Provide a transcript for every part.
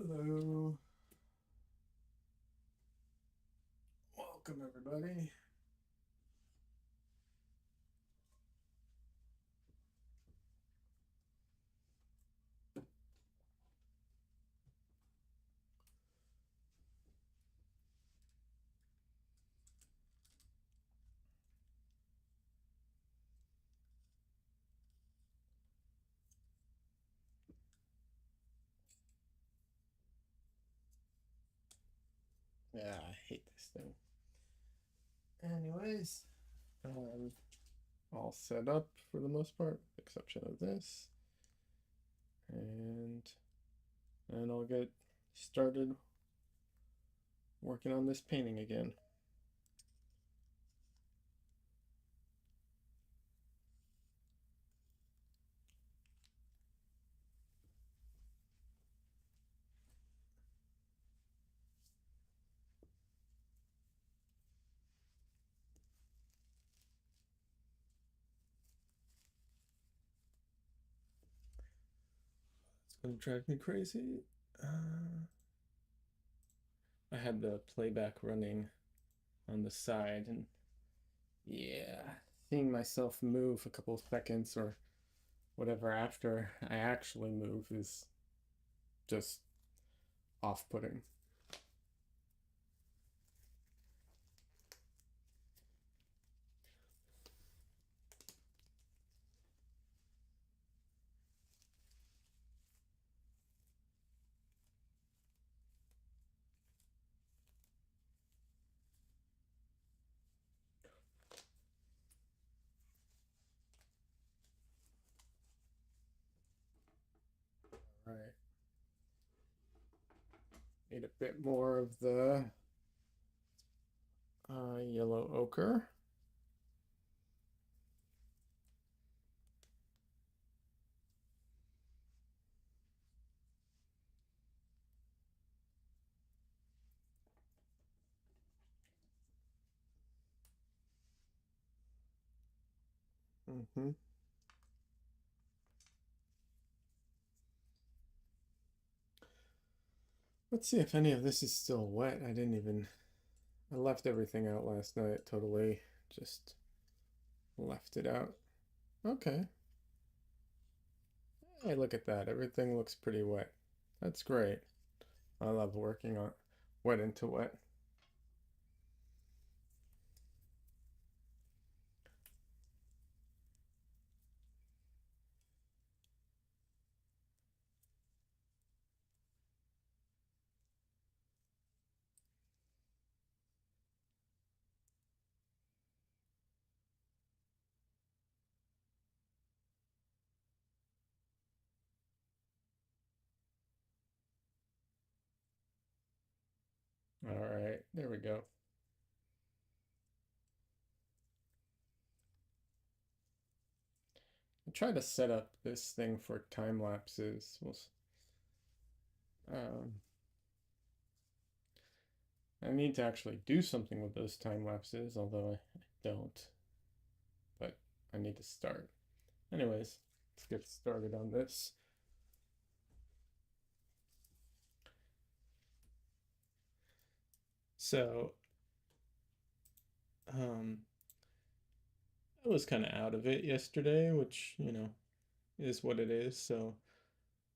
Hello. Welcome, everybody. Yeah, I hate this thing. Anyways, all set up for the most part, exception of this. And then I'll get started working on this painting again. It's gonna drive me crazy. I had the playback running on the side, and yeah, seeing myself move a couple of seconds or whatever after I actually move is just off-putting. All right. Need a bit more of the yellow ochre. Let's see if any of this is still wet. I left everything out last night, totally just left it out. Okay. Hey, look at that. Everything looks pretty wet. That's great. I love working on wet into wet. All right, there we go. I try to set up this thing for time lapses. Um, I need to actually do something with those time lapses, although I don't. But I need to start. Anyways, let's get started on this. So, um, I was kind of out of it yesterday, which, is what it is. So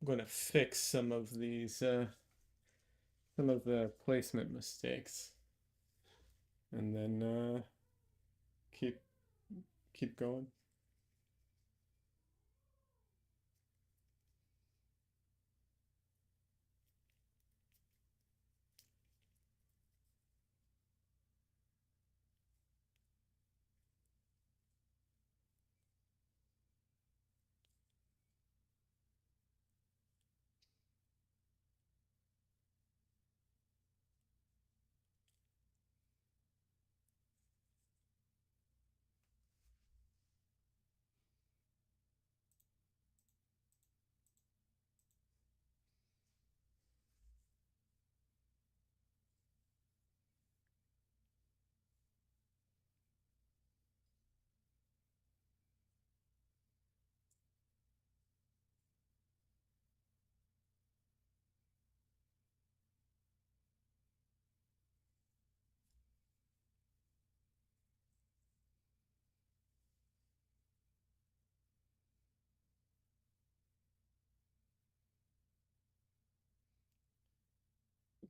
I'm going to fix some of the placement mistakes, and then keep keep going.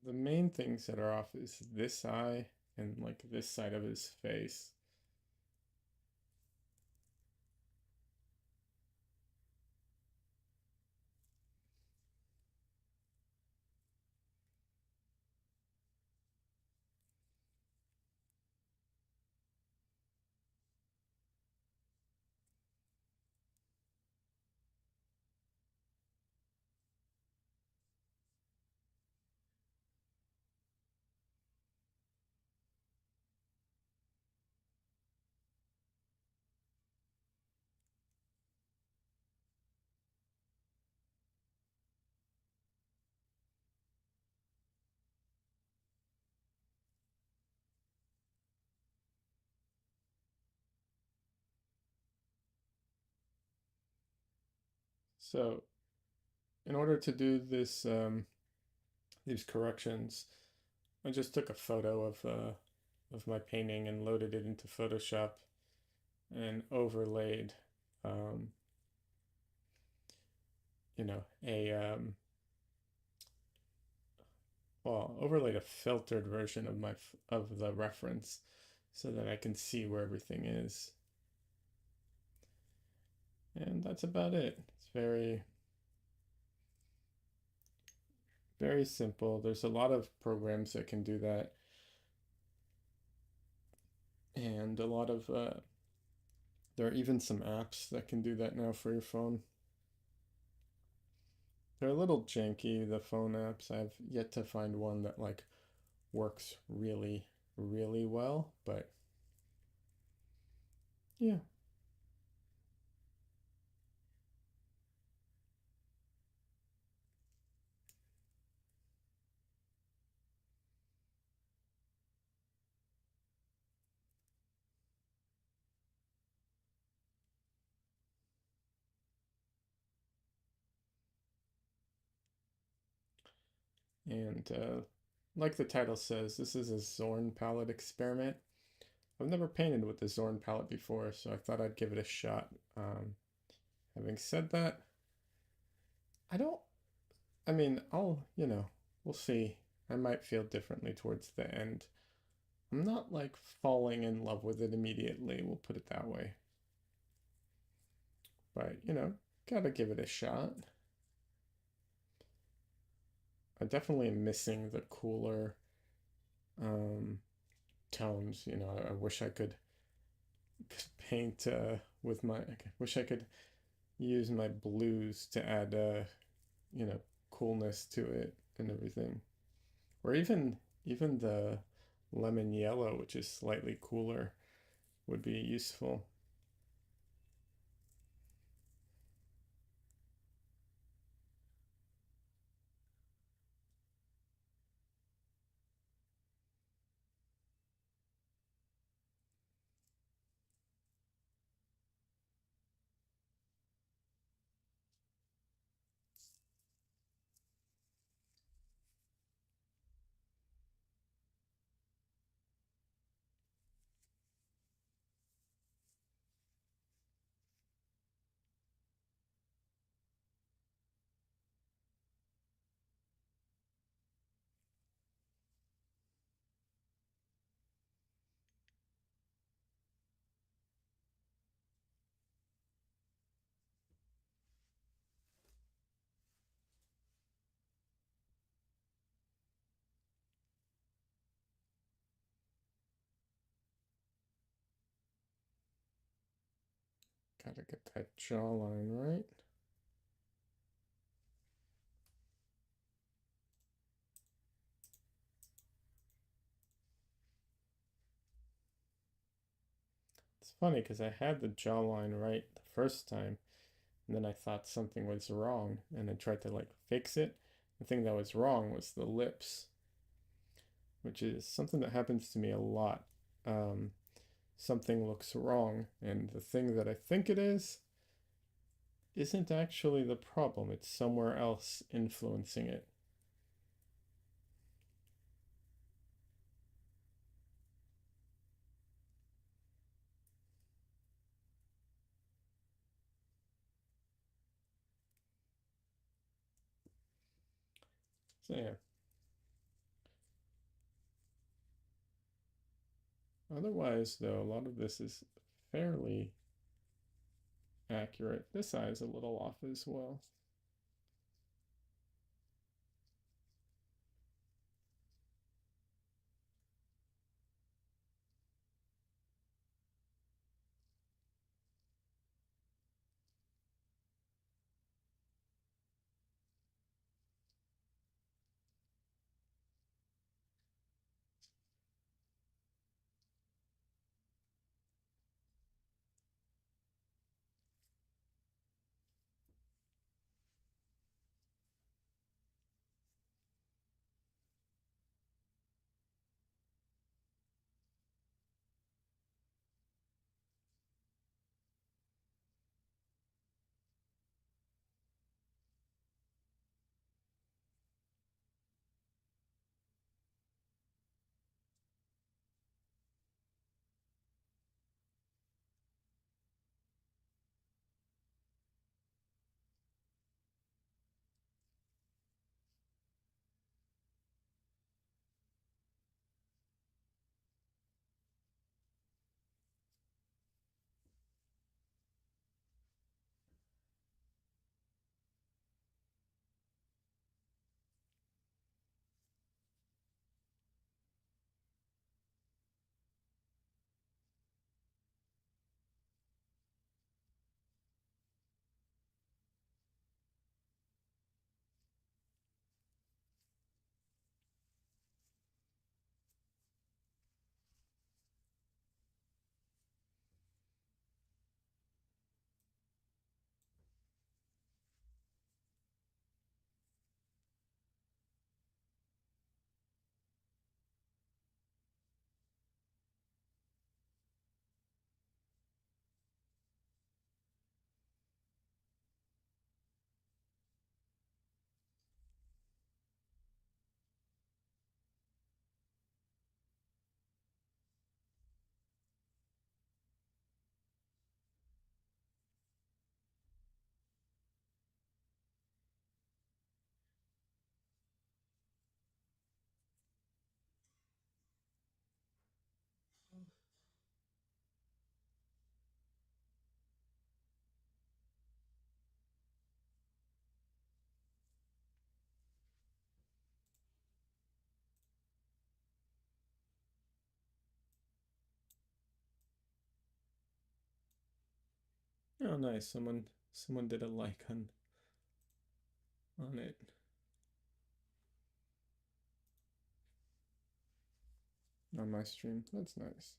the main things that are off is this eye and like this side of his face. So in order to do this, these corrections, I just took a photo of my painting and loaded it into Photoshop and overlaid, um, you know, overlaid a filtered version of of the reference so that I can see where everything is. And that's about it. It's very simple. There's a lot of programs that can do that, and a lot of there are even some apps that can do that now for your phone. They're a little janky, the phone apps. I've yet to find one that like works really well, but yeah. And like the title says, this is a Zorn palette experiment. I've never painted with the Zorn palette before, so I thought I'd give it a shot. Having said that, I don't, I mean, we'll see. I might feel differently towards the end. I'm not like falling in love with it immediately, we'll put it that way. But, gotta give it a shot. I definitely am missing the cooler um, tones. I wish I could paint with my. I wish I could use my blues to add, you know, coolness to it and everything, or even the lemon yellow, which is slightly cooler, would be useful. Gotta get that jawline right. It's funny because I had the jawline right the first time, and then I thought something was wrong, and I tried to like fix it. The thing that was wrong was the lips, which is something that happens to me a lot. Um, Something looks wrong, and the thing that I think it is isn't actually the problem. It's somewhere else influencing it. So yeah, Otherwise, though, a lot of this is fairly accurate. This eye is a little off as well. Oh, nice. Someone did a like on it. On my stream. That's nice.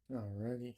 Alrighty.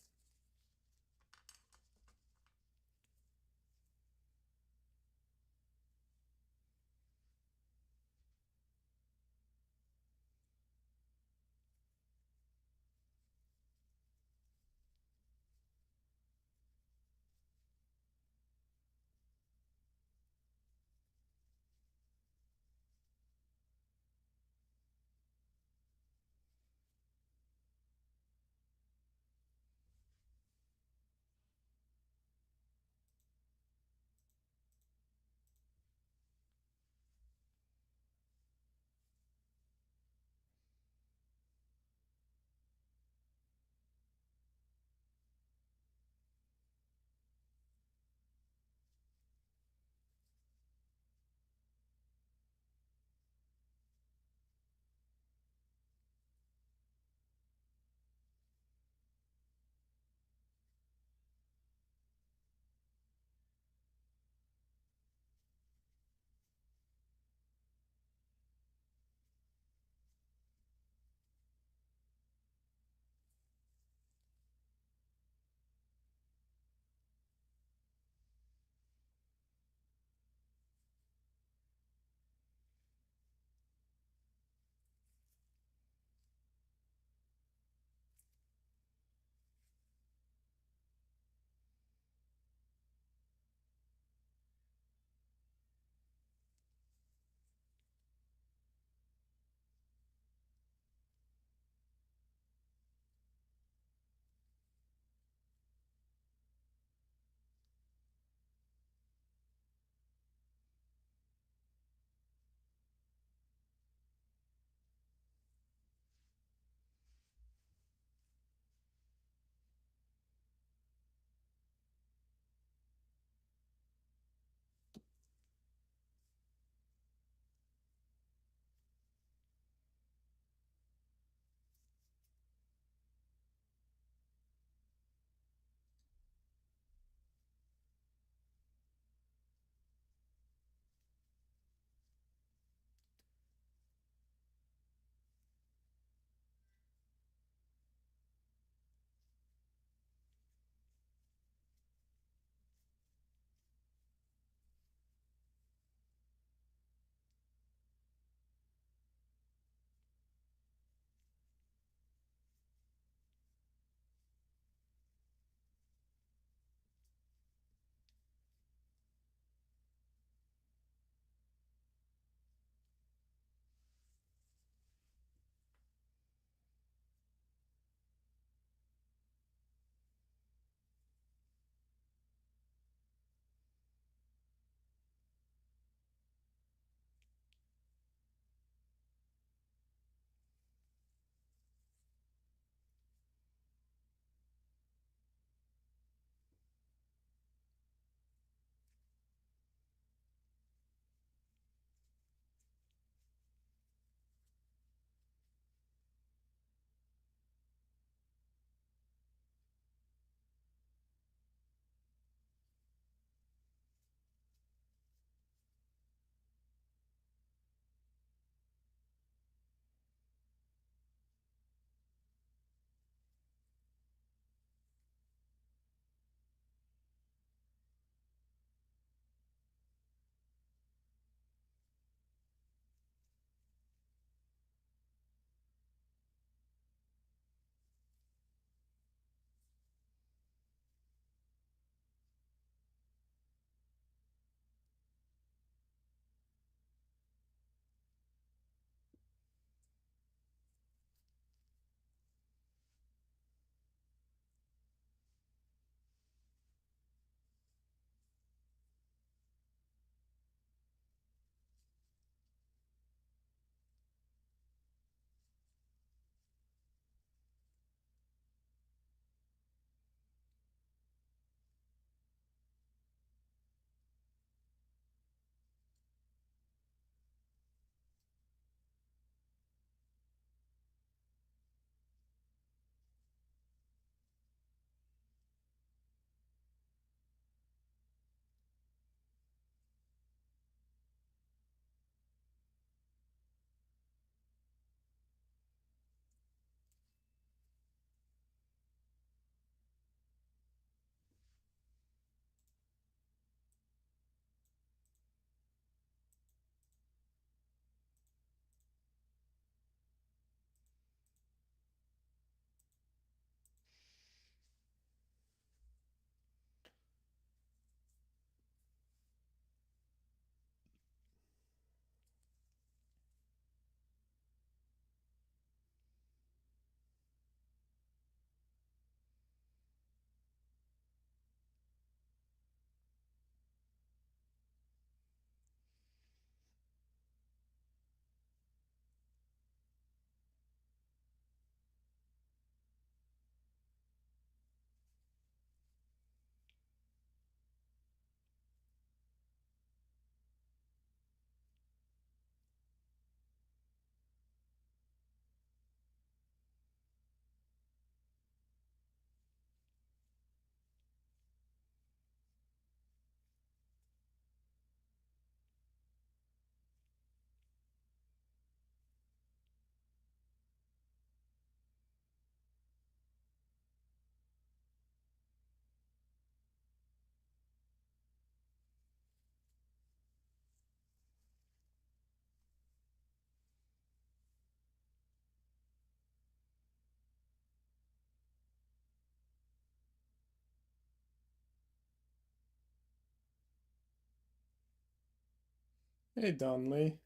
Hey, Donley.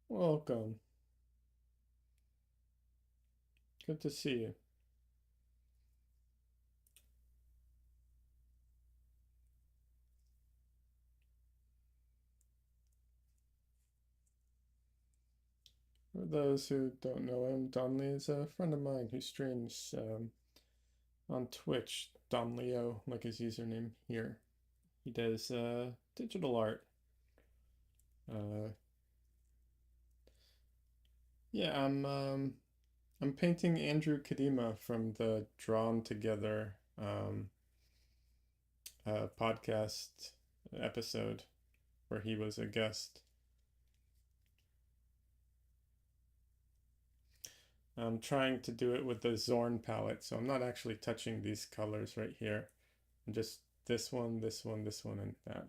Welcome. Good to see you. For those who don't know him, Donley is a friend of mine who streams on Twitch. Donleo, like his username here. He does digital art. Uh, yeah, I'm painting Andrew Kadima from the Drawn Together podcast episode where he was a guest. I'm trying to do it with the Zorn palette, so I'm not actually touching these colors right here. I'm just this one, this one, this one, and that.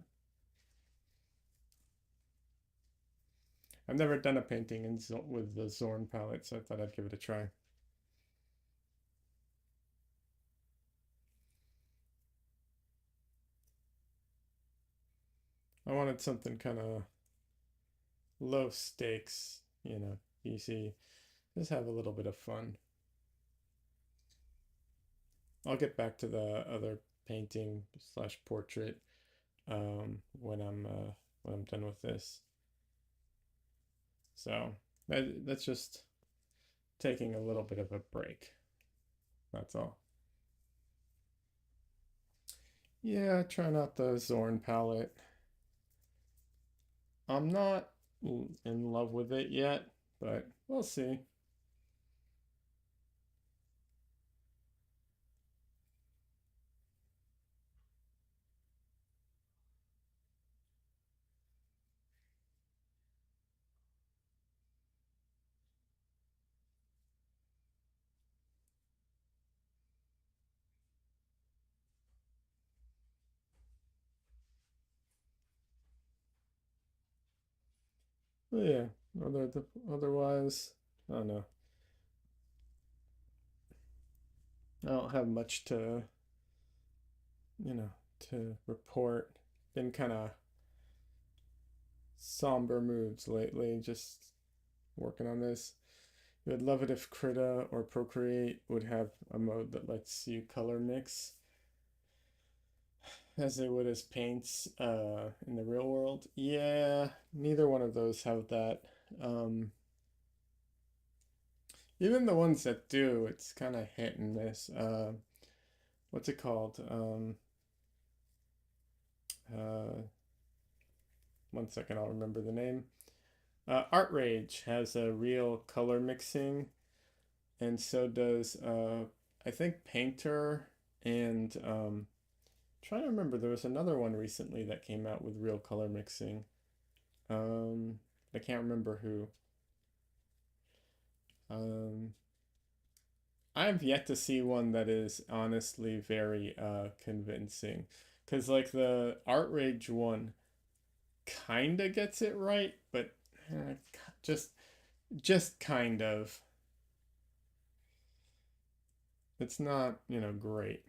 I've never done a painting with the Zorn palette, so I thought I'd give it a try. I wanted something kind of low stakes, easy. Just have a little bit of fun. I'll get back to the other painting slash portrait when I'm done with this. So that's just taking a little bit of a break. That's all. Yeah, trying out the Zorn palette. I'm not in love with it yet, but we'll see. But yeah, otherwise, I don't know. I don't have much you know, to report. Been kind of somber moods lately, just working on this. I would love it if Krita or Procreate would have a mode that lets you color mix as they would as paints in the real world. Yeah, neither one of those have that. Um, Even the ones that do, it's kind of hit and miss. What's it called? Uh, One second, I'll remember the name. Art Rage has a real color mixing, and so does I think Painter and trying to remember. There was another one recently that came out with real color mixing. Um, I can't remember who. Um, I've yet to see one that is honestly very convincing. Because like the Art Rage one kinda gets it right, but uh, just just kind of. It's not, great.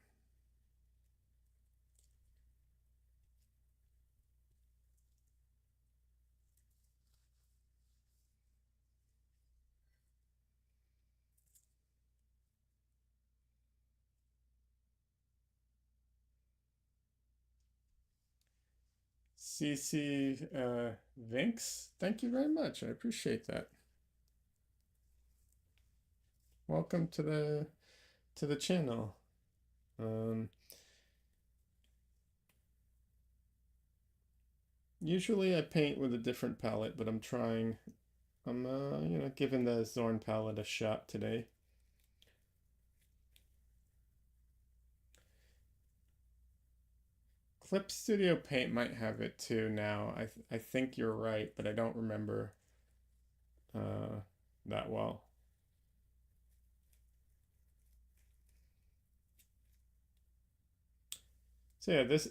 CC Vinks, thank you very much. I appreciate that. Welcome to the channel. Um, Usually I paint with a different palette, but I'm giving the Zorn palette a shot today. Clip Studio Paint might have it too now. I think you're right, but I don't remember uh, that well. So yeah, this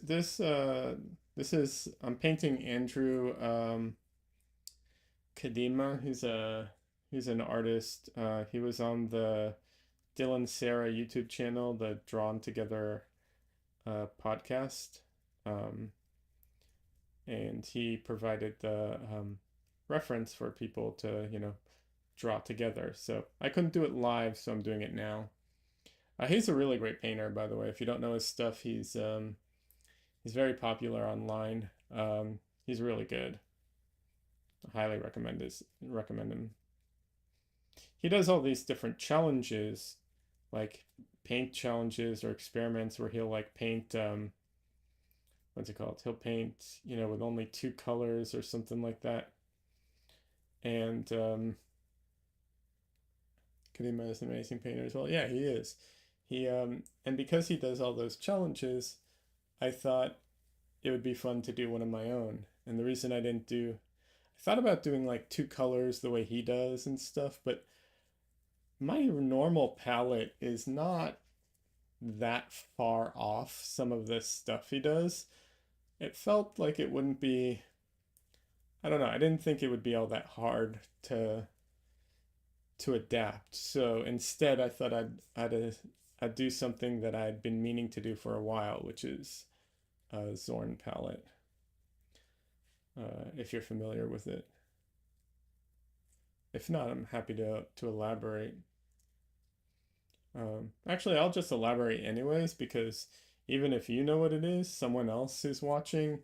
is I'm painting Andrew Kadima. He's an artist. He was on the Dylan Sarah YouTube channel, the Drawn Together podcast. Um, and he provided the reference for people to, draw together. So I couldn't do it live, so I'm doing it now. He's a really great painter, by the way. If you don't know his stuff, he's very popular online. He's really good. I highly recommend him. He does all these different challenges, like paint challenges or experiments where he'll like paint what's it called? He'll paint, with only two colors or something like that. And Kadima is an amazing painter as well. Yeah, he is. He and because he does all those challenges, I thought it would be fun to do one of my own. And the reason I thought about doing like two colors the way he does and stuff, but my normal palette is not that far off some of this stuff he does. It felt like it wouldn't be, I don't know, I didn't think it would be all that hard to adapt. So instead I thought I'd do something that I'd been meaning to do for a while, which is a Zorn palette. If you're familiar with it. If not, I'm happy to elaborate. Actually, I'll just elaborate anyways because even if you know what it is, someone else who's watching,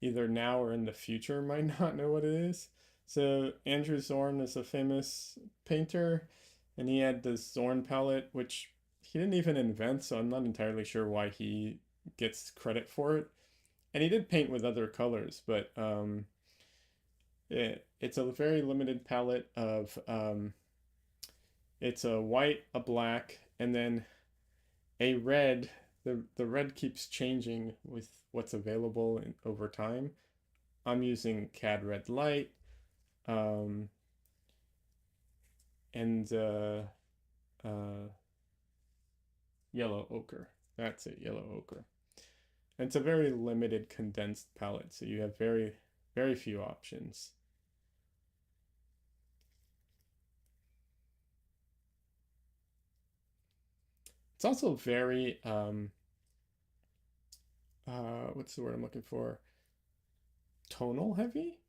either now or in the future, might not know what it is. So Andrew Zorn is a famous painter, and he had the Zorn palette, which he didn't even invent, so I'm not entirely sure why he gets credit for it. And he did paint with other colors, but it's a very limited palette of it's a white, a black, and then a red. The red keeps changing with what's available over time. I'm using CAD red light, um, and yellow ochre. That's it, yellow ochre. And it's a very limited condensed palette, so you have very few options. It's also very what's the word I'm looking for? Tonal heavy,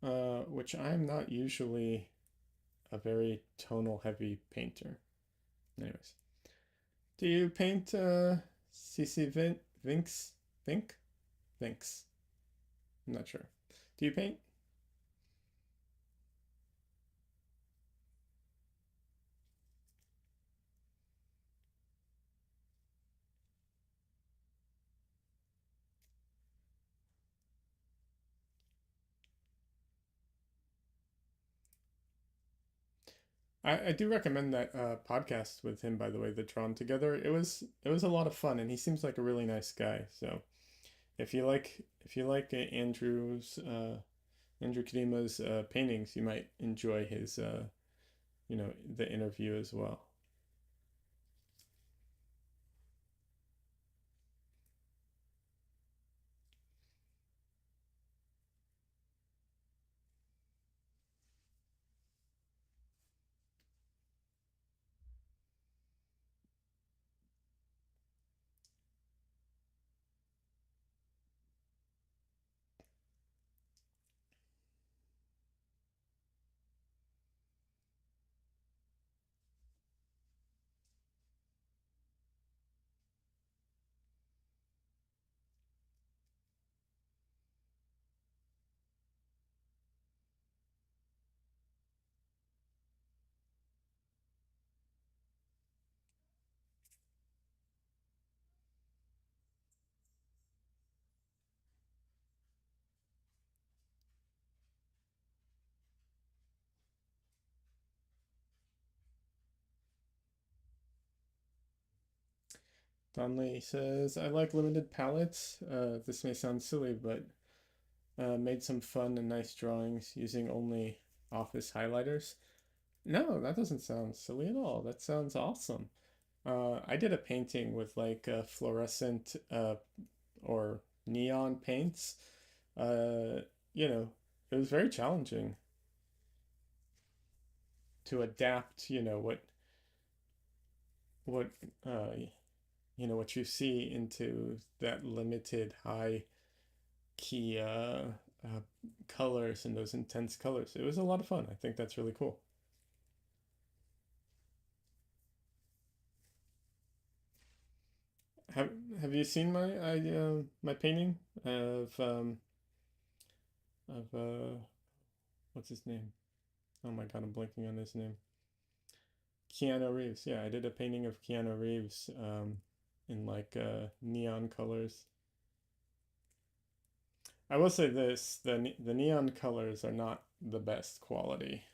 which I'm not usually a very tonal heavy painter. Anyways, do you paint CC Vinks? Vink? Vinks. I'm not sure. Do you paint? I do recommend that podcast with him, by the way, the Drawn Together. It was a lot of fun, and he seems like a really nice guy. So if you like Andrew Kadima's paintings, you might enjoy his the interview as well. Donley says, I like limited palettes. This may sound silly, but made some fun and nice drawings using only office highlighters. No, that doesn't sound silly at all. That sounds awesome. I did a painting with like fluorescent or neon paints. Uh, you know, it was very challenging to adapt, what uh, what you see into that limited high key colors and those intense colors. It was a lot of fun. I think that's really cool. Have Have you seen my painting of what's his name? Oh my God, I'm blanking on his name. Keanu Reeves. Yeah, I did a painting of Keanu Reeves in like neon colors. I will say this, the neon colors are not the best quality.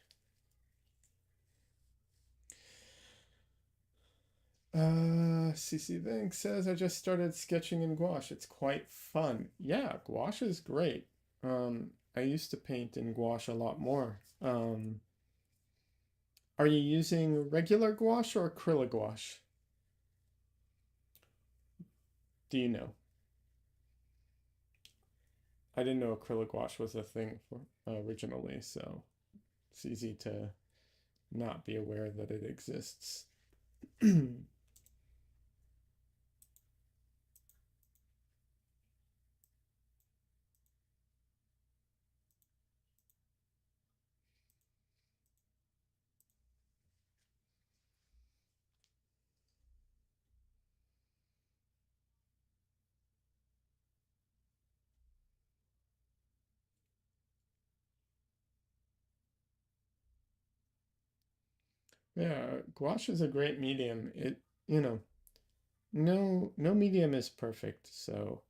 CC Bank says I just started sketching in gouache. It's quite fun. Yeah, gouache is great. I used to paint in gouache a lot more. Are you using regular gouache or acrylic gouache? Do you know? I didn't know acrylic gouache was a thing for originally, so it's easy to not be aware that it exists. Yeah, gouache is a great medium. You know, no medium is perfect, so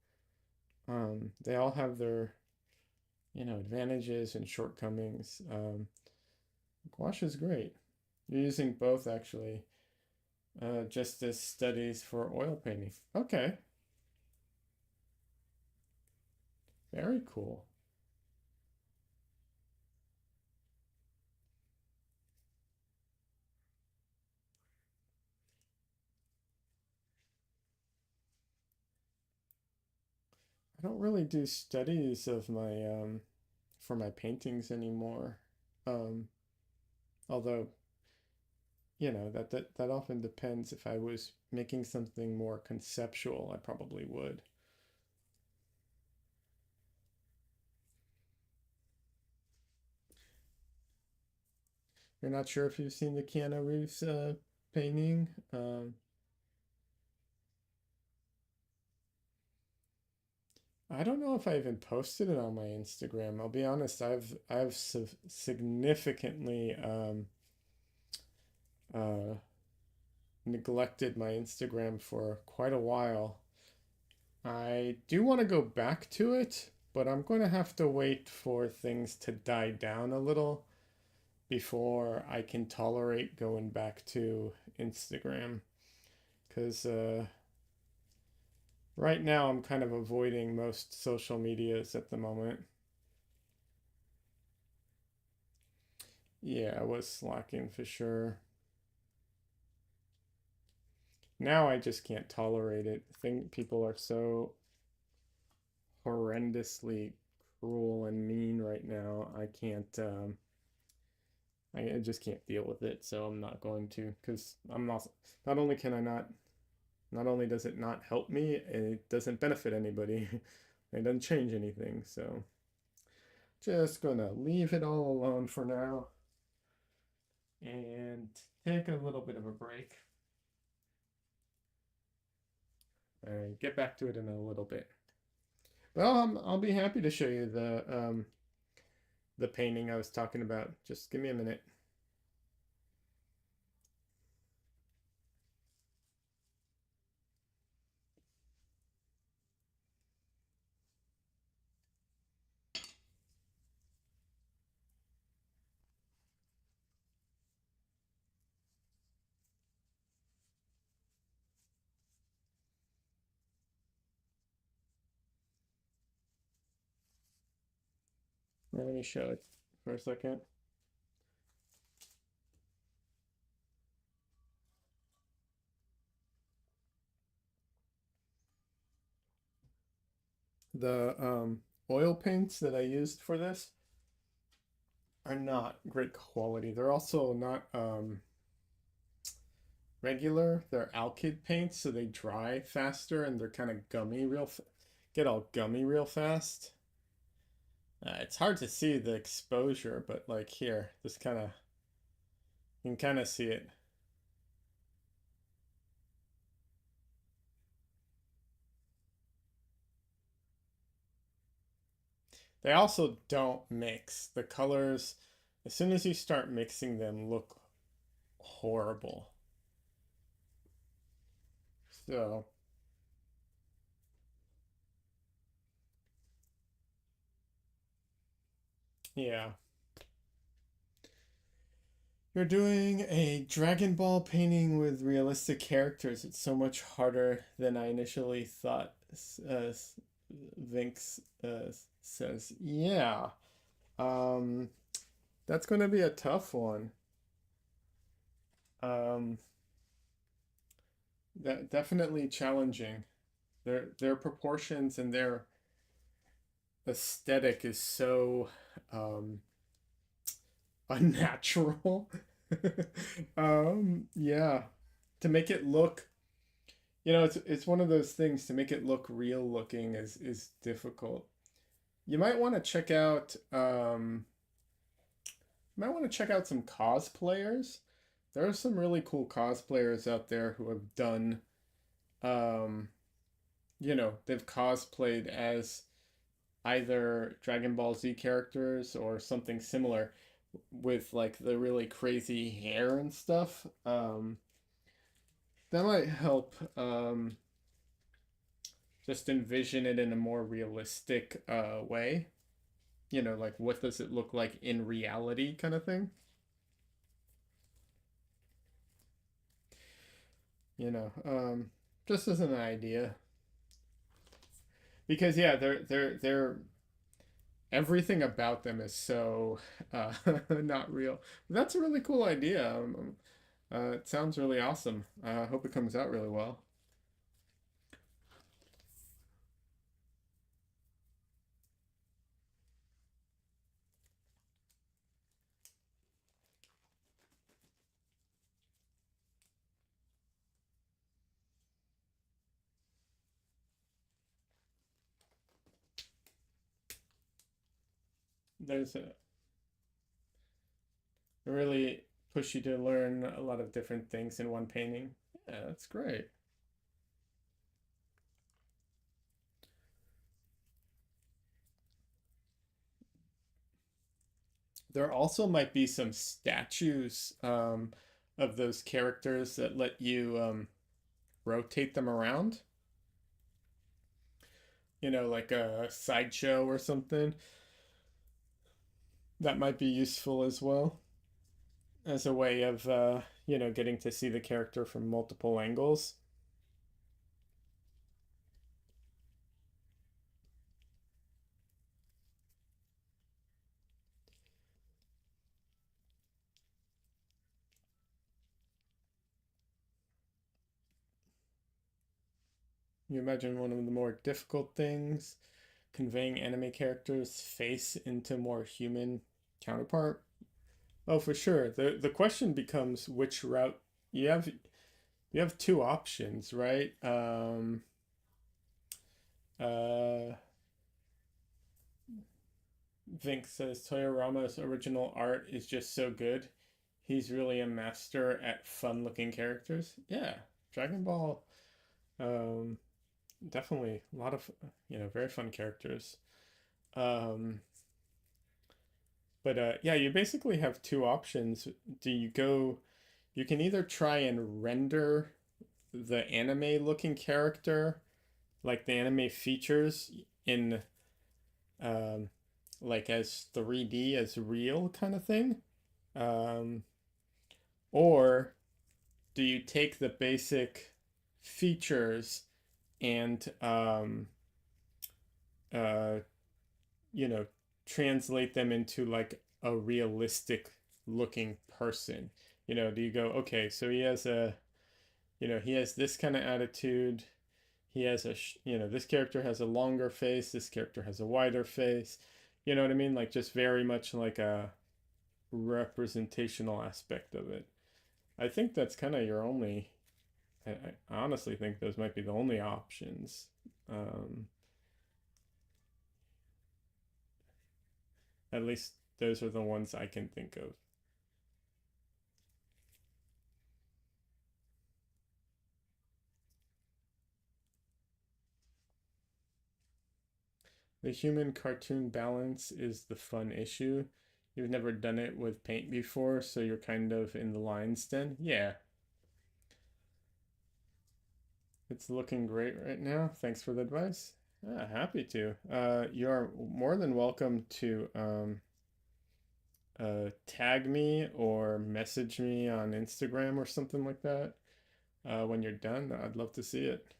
they all have their, advantages and shortcomings. Gouache is great. You're using both actually, just as studies for oil painting. Okay, very cool. I don't really do studies of my for my paintings anymore. Um, Although, that often depends. If I was making something more conceptual, I probably would. You're not sure if you've seen the Keanu Reeves painting. I don't know if I even posted it on my Instagram. I'll be honest. I've significantly uh, neglected my Instagram for quite a while. I do want to go back to it, but I'm going to have to wait for things to die down a little before I can tolerate going back to Instagram. Because right now I'm kind of avoiding most social medias at the moment. Yeah, I was slacking for sure. Now I just can't tolerate it. I think people are so horrendously cruel and mean right now. I just can't deal with it, so I'm not going to. Because I'm not only can I not only does it not help me, it doesn't benefit anybody. It doesn't change anything, so just gonna leave it all alone for now and take a little bit of a break and get back to it in a little bit. Well, I'll be happy to show you the painting I was talking about. Just give me a minute. Let me show it for a second. The oil paints that I used for this are not great quality. They're also not regular. They're alkyd paints, so they dry faster and they're kind of gummy get all gummy real fast. It's hard to see the exposure, but like here, this kind of, you can kind of see it. They also don't mix. The colors, as soon as you start mixing them, look horrible. So, yeah. You're doing a Dragon Ball painting with realistic characters. It's so much harder than I initially thought, Vinx says. Yeah. Um, that's going to be a tough one. Um, that definitely challenging. Their proportions and their aesthetic is so um, unnatural. Yeah, to make it look, it's one of those things to make it look real looking is difficult. You might want to check out some cosplayers. There are some really cool cosplayers out there who have done um, they've cosplayed as either Dragon Ball Z characters or something similar with like the really crazy hair and stuff. That might help just envision it in a more realistic way. Like what does it look like in reality kind of thing. You know, just as an idea. Because yeah, they're everything about them is so not real. That's a really cool idea. It sounds really awesome. I hope it comes out really well. There's a really push you to learn a lot of different things in one painting. Yeah, that's great. There also might be some statues of those characters that let you rotate them around. Like a sideshow or something. That might be useful as well as a way of getting to see the character from multiple angles. You imagine one of the more difficult things, conveying anime characters' face into more human counterpart. Oh, for sure. The question becomes which route you have. You have two options, right? Uh, Vink says Toyorama's original art is just so good. He's really a master at fun-looking characters. Yeah, Dragon Ball. Um, Definitely a lot of very fun characters. Um, but yeah, you basically have two options. Do you go? You can either try and render the anime looking character, like the anime features in um, like as 3D as real kind of thing, um, or do you take the basic features and uh, you know translate them into like a realistic looking person? Do you go, okay, so he has this kind of attitude. He has this character has a longer face, this character has a wider face. You know what I mean? Like just very much like a representational aspect of it. I think that's kind of your only. I honestly think those might be the only options. Um, At least those are the ones I can think of. The human cartoon balance is the fun issue. You've never done it with paint before, so you're kind of in the lines then. Yeah, it's looking great right now. Thanks for the advice. Happy to. You're more than welcome to tag me or message me on Instagram or something like that when you're done. I'd love to see it.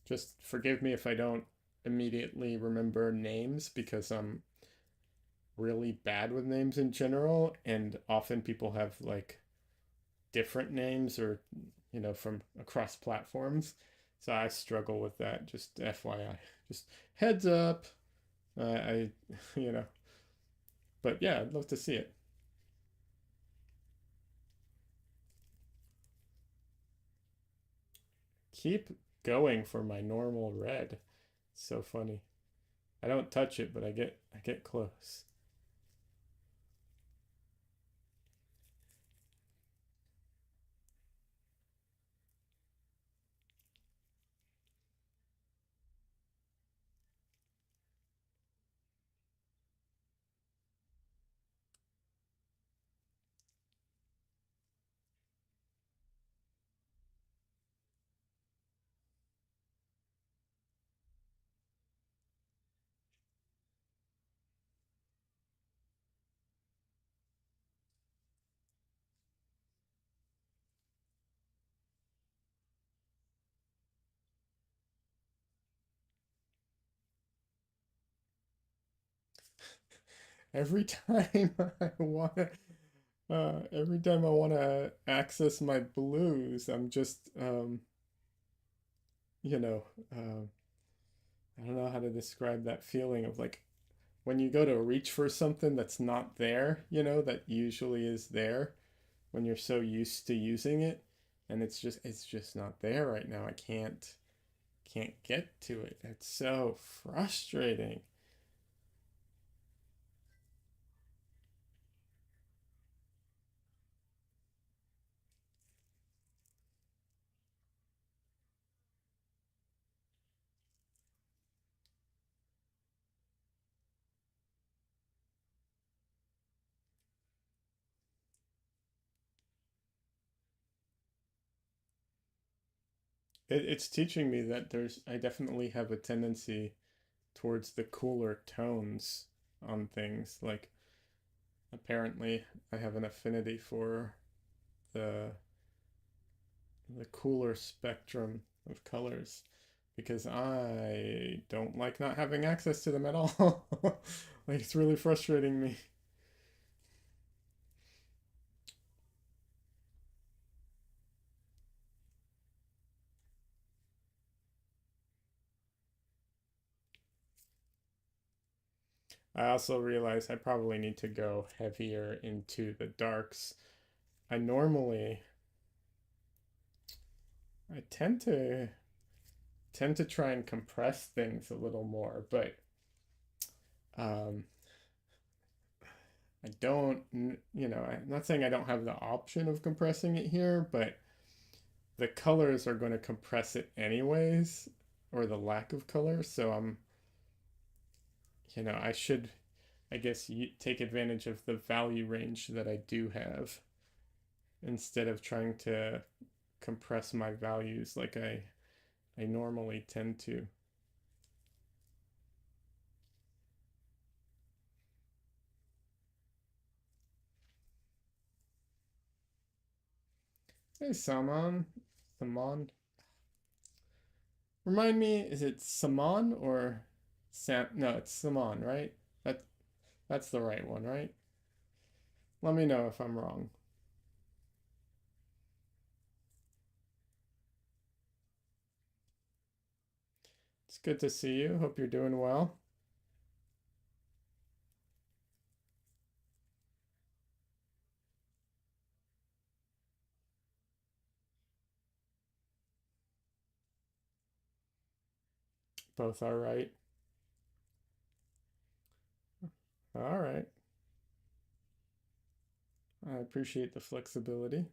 Just forgive me if I don't immediately remember names because I'm really bad with names in general, and often people have like different names or from across platforms. So I struggle with that. Just FYI, just heads up. I you know, but yeah, I'd love to see it. Keep going for my normal red. It's so funny. I don't touch it, but I get close. Every time I want to every time I want to access my blues, I'm just you know, uh, I don't know how to describe that feeling of like when you go to reach for something that's not there, that usually is there when you're so used to using it, and it's just not there right now. I can't get to it. It's so frustrating. It's teaching me that I definitely have a tendency towards the cooler tones on things. Like apparently I have an affinity for the the cooler spectrum of colors because I don't like not having access to them at all. Like it's really frustrating me. I also realize I probably need to go heavier into the darks. I normally I tend to try and compress things a little more, but um I don't, I'm not saying I don't have the option of compressing it here, but the colors are going to compress it anyways, or the lack of color. So I should, I guess, take advantage of the value range that I do have instead of trying to compress my values like I normally tend to. Hey, Saman, remind me, is it Saman or Sam? No, it's Saman, right? That that's the right one, right? Let me know if I'm wrong. It's good to see you. Hope you're doing well. Both are right. All right. I appreciate the flexibility.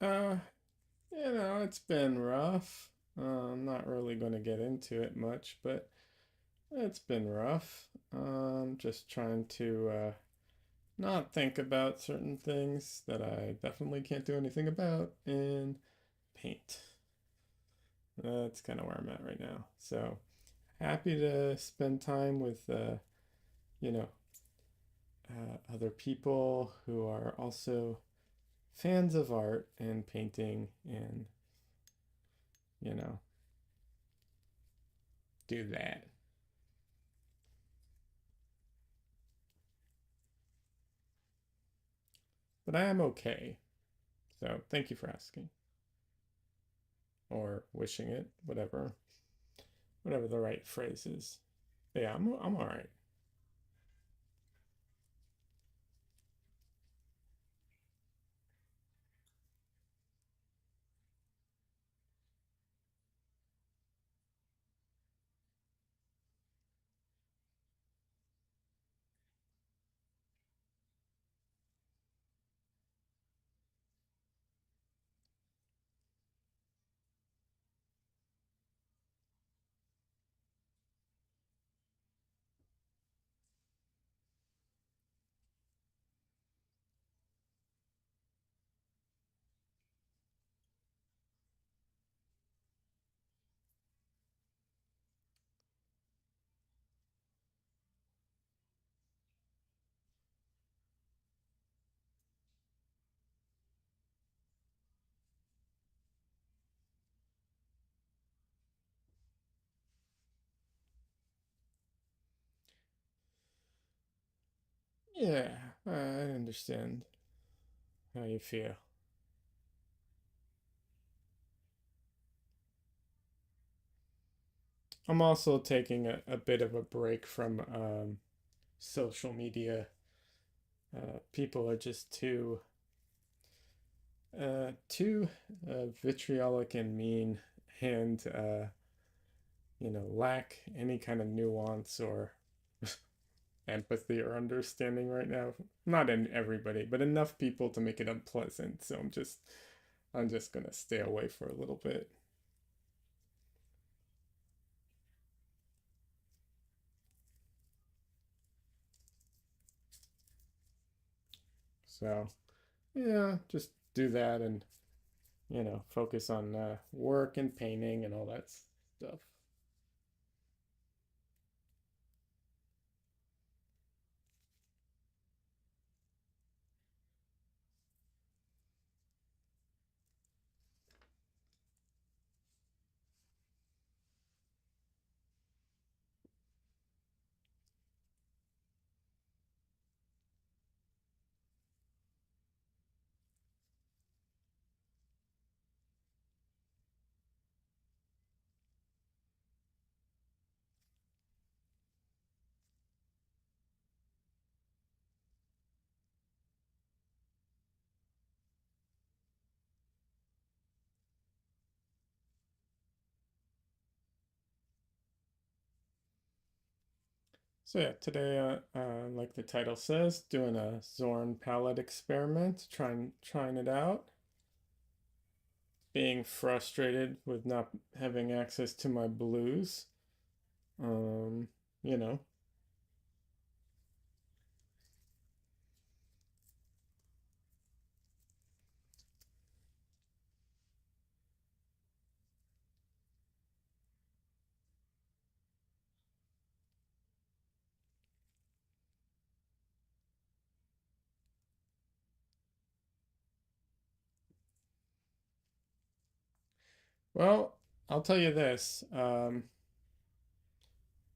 Uh, it's been rough. I'm not really going to get into it much, but it's been rough. Just trying to not think about certain things that I definitely can't do anything about and paint. That's kind of where I'm at right now. So happy to spend time with, you know, other people who are also fans of art and painting and, you know, do that. But I am okay. So thank you for asking or wishing it, whatever the right phrase is. But yeah, I'm all right. Yeah, I understand how you feel. I'm also taking a bit of a break from social media. People are just too vitriolic and mean, and lack any kind of nuance or empathy or understanding right now. Not in everybody, but enough people to make it unpleasant. So I'm just gonna stay away for a little bit. So yeah, just do that and focus on work and painting and all that stuff. So yeah, today, like the title says, doing a Zorn palette experiment, trying it out, being frustrated with not having access to my blues. Um, you know, well, I'll tell you this.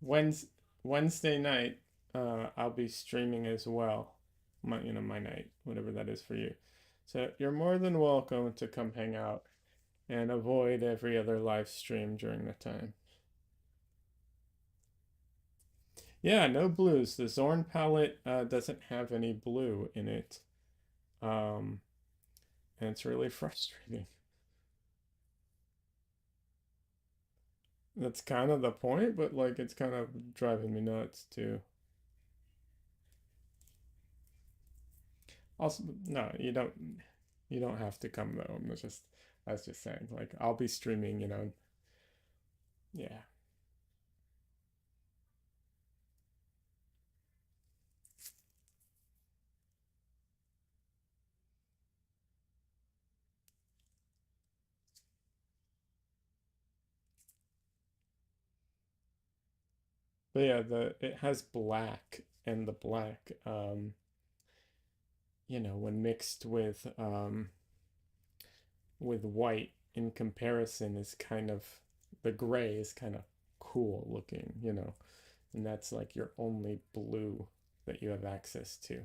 Wednesday, Wednesday night, I'll be streaming as well. My night, whatever that is for you. So you're more than welcome to come hang out and avoid every other live stream during the time. Yeah, no blues. The Zorn palette doesn't have any blue in it. Um, and it's really frustrating. That's kind of the point, but like it's kind of driving me nuts too. Also, no, you don't have to come though. I was just saying, like I'll be streaming, yeah. But yeah, the it has black and the black, when mixed with white in comparison is kind of the gray is kind of cool looking, and that's like your only blue that you have access to.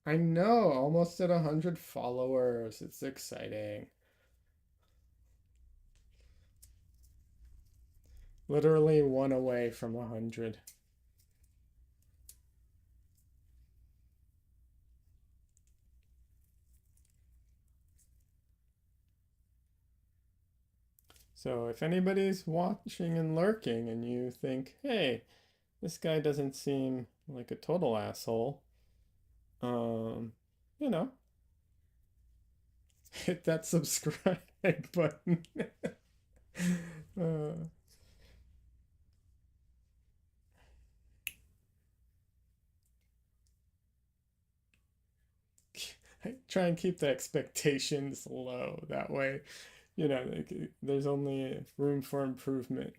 I know, almost at 100 followers. It's exciting. Literally one away from 100. So if anybody's watching and lurking and you think, hey, this guy doesn't seem like a total asshole, um, you know, hit that subscribe button. uh, Try and keep the expectations low. That way, like, there's only room for improvement.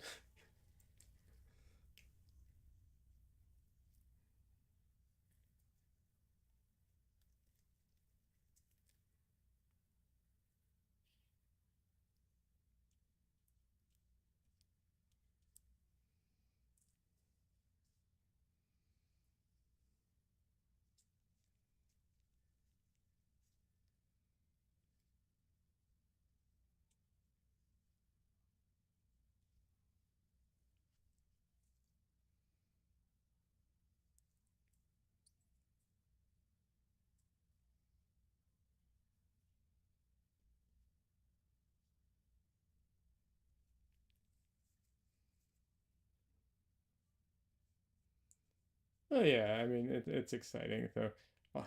Oh yeah, I mean it's exciting. So oh,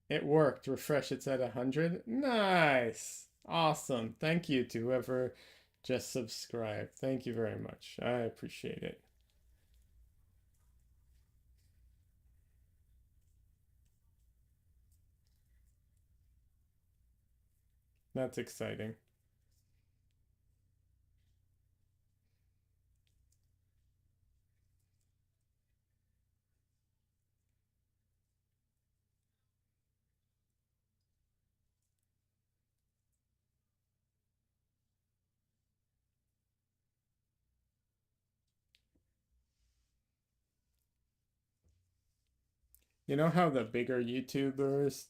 it worked. Refresh. It's at 100. Nice, awesome. Thank you to whoever just subscribed. Thank you very much. I appreciate it. That's exciting. You know how the bigger YouTubers,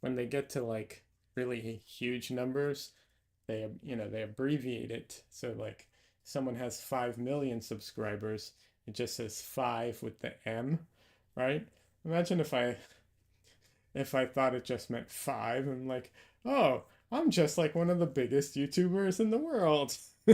when they get to like really huge numbers, they abbreviate it. So like someone has 5 million subscribers, it just says 5 with the M, right? Imagine if I thought it just meant 5. I'm like, oh, I'm just like one of the biggest YouTubers in the world. uh,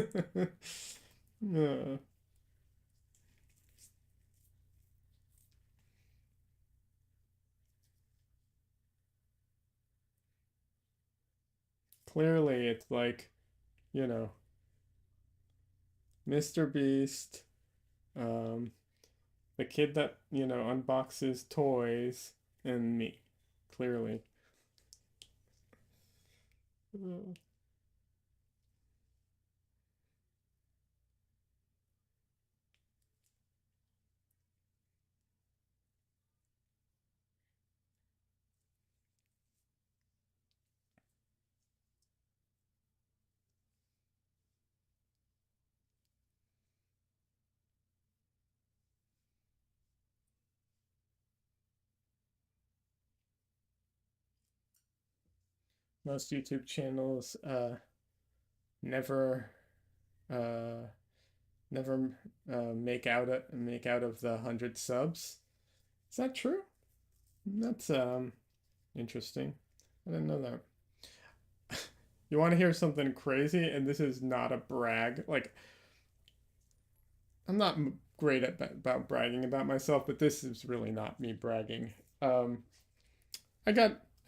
Clearly it's like, you know Mr. Beast, um the kid that unboxes toys, and me, clearly. Uh, most YouTube channels never uh, never make out of the 100 subs. Is that true? That's interesting. I didn't know that. You want to hear something crazy? And this is not a brag. Like, I'm not great at about bragging about myself, but this is really not me bragging. Um, I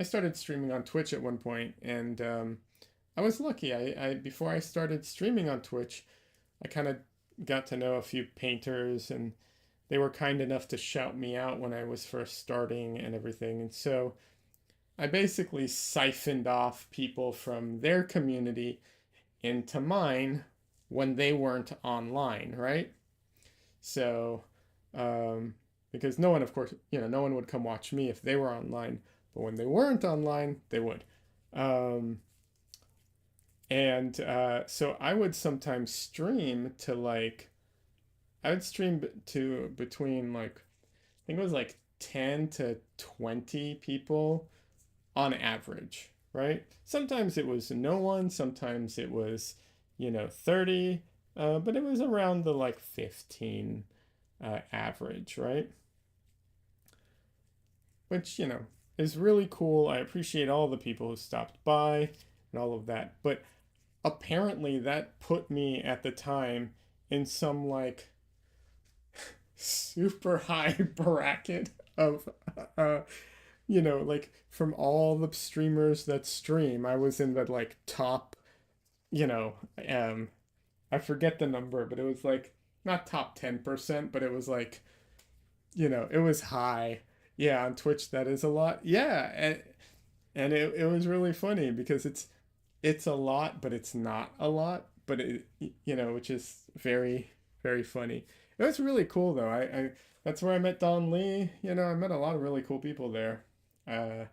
started streaming on Twitch at one point, and I was lucky. I before I started streaming on Twitch, I kind of got to know a few painters, and they were kind enough to shout me out when I was first starting and everything. And so I basically siphoned off people from their community into mine when they weren't online, right? So, um, because no one, of course, no one would come watch me if they were online, but when they weren't online, they would. Um, and so I would sometimes stream to like, I would stream to between like, I think it was like 10 to 20 people on average, right? Sometimes it was no one, sometimes it was, 30, but it was around the like 15 average, right? Which, is really cool. I appreciate all the people who stopped by and all of that. But apparently, that put me at the time in some like super high bracket of, uh, like from all the streamers that stream, I was in the like top, you know, um, I forget the number, but it was like not top 10%, but it was like, it was high. Yeah, on Twitch that is a lot. Yeah, and it was really funny because it's a lot, but it's not a lot, but which is very very funny. It was really cool though. I that's where I met Don Lee. I met a lot of really cool people there. Uh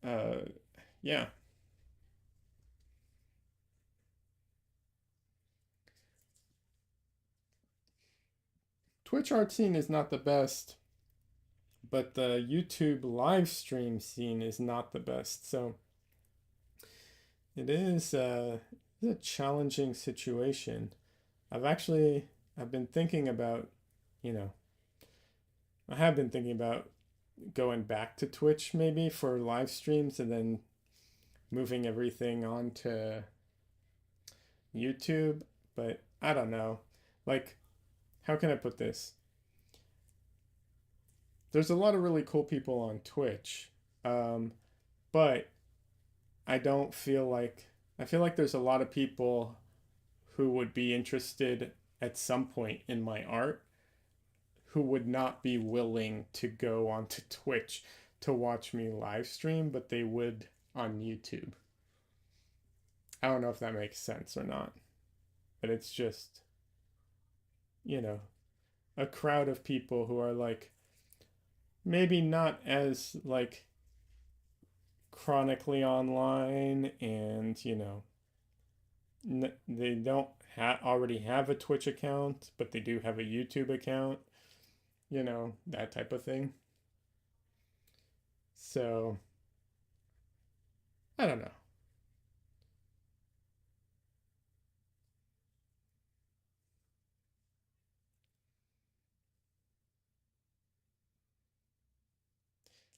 uh yeah. Twitch art scene is not the best, but the YouTube live stream scene is not the best. So it is a challenging situation. I've been thinking about, you know, I have been thinking about going back to Twitch maybe for live streams and then moving everything onto YouTube, but I don't know. Like, how can I put this? There's a lot of really cool people on Twitch, um, but I don't feel like I feel like there's a lot of people who would be interested at some point in my art who would not be willing to go onto Twitch to watch me live stream, but they would on YouTube. I don't know if that makes sense or not, but it's just, you know, a crowd of people who are like maybe not as like chronically online and, they don't already have a Twitch account, but they do have a YouTube account, that type of thing. So, I don't know.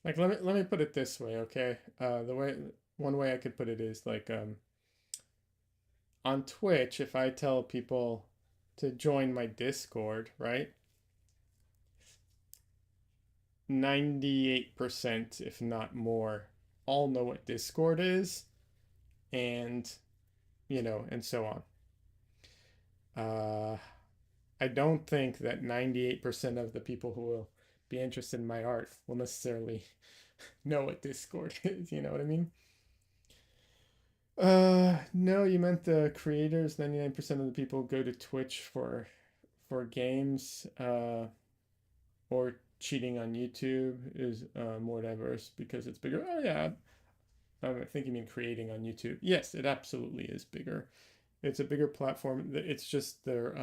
Like let me put it this way, okay? The way one way I could put it is like on Twitch, if I tell people to join my Discord, right? 98%, if not more, all know what Discord is and, and so on. Uh, I don't think that 98% of the people who will be interested in my art will necessarily know what Discord is, you know what I mean? No, you meant the creators. 99% of the people go to Twitch for games, or cheating on YouTube is more diverse because it's bigger. Oh yeah, I think you mean creating on YouTube. Yes, it absolutely is bigger. It's a bigger platform. It's just their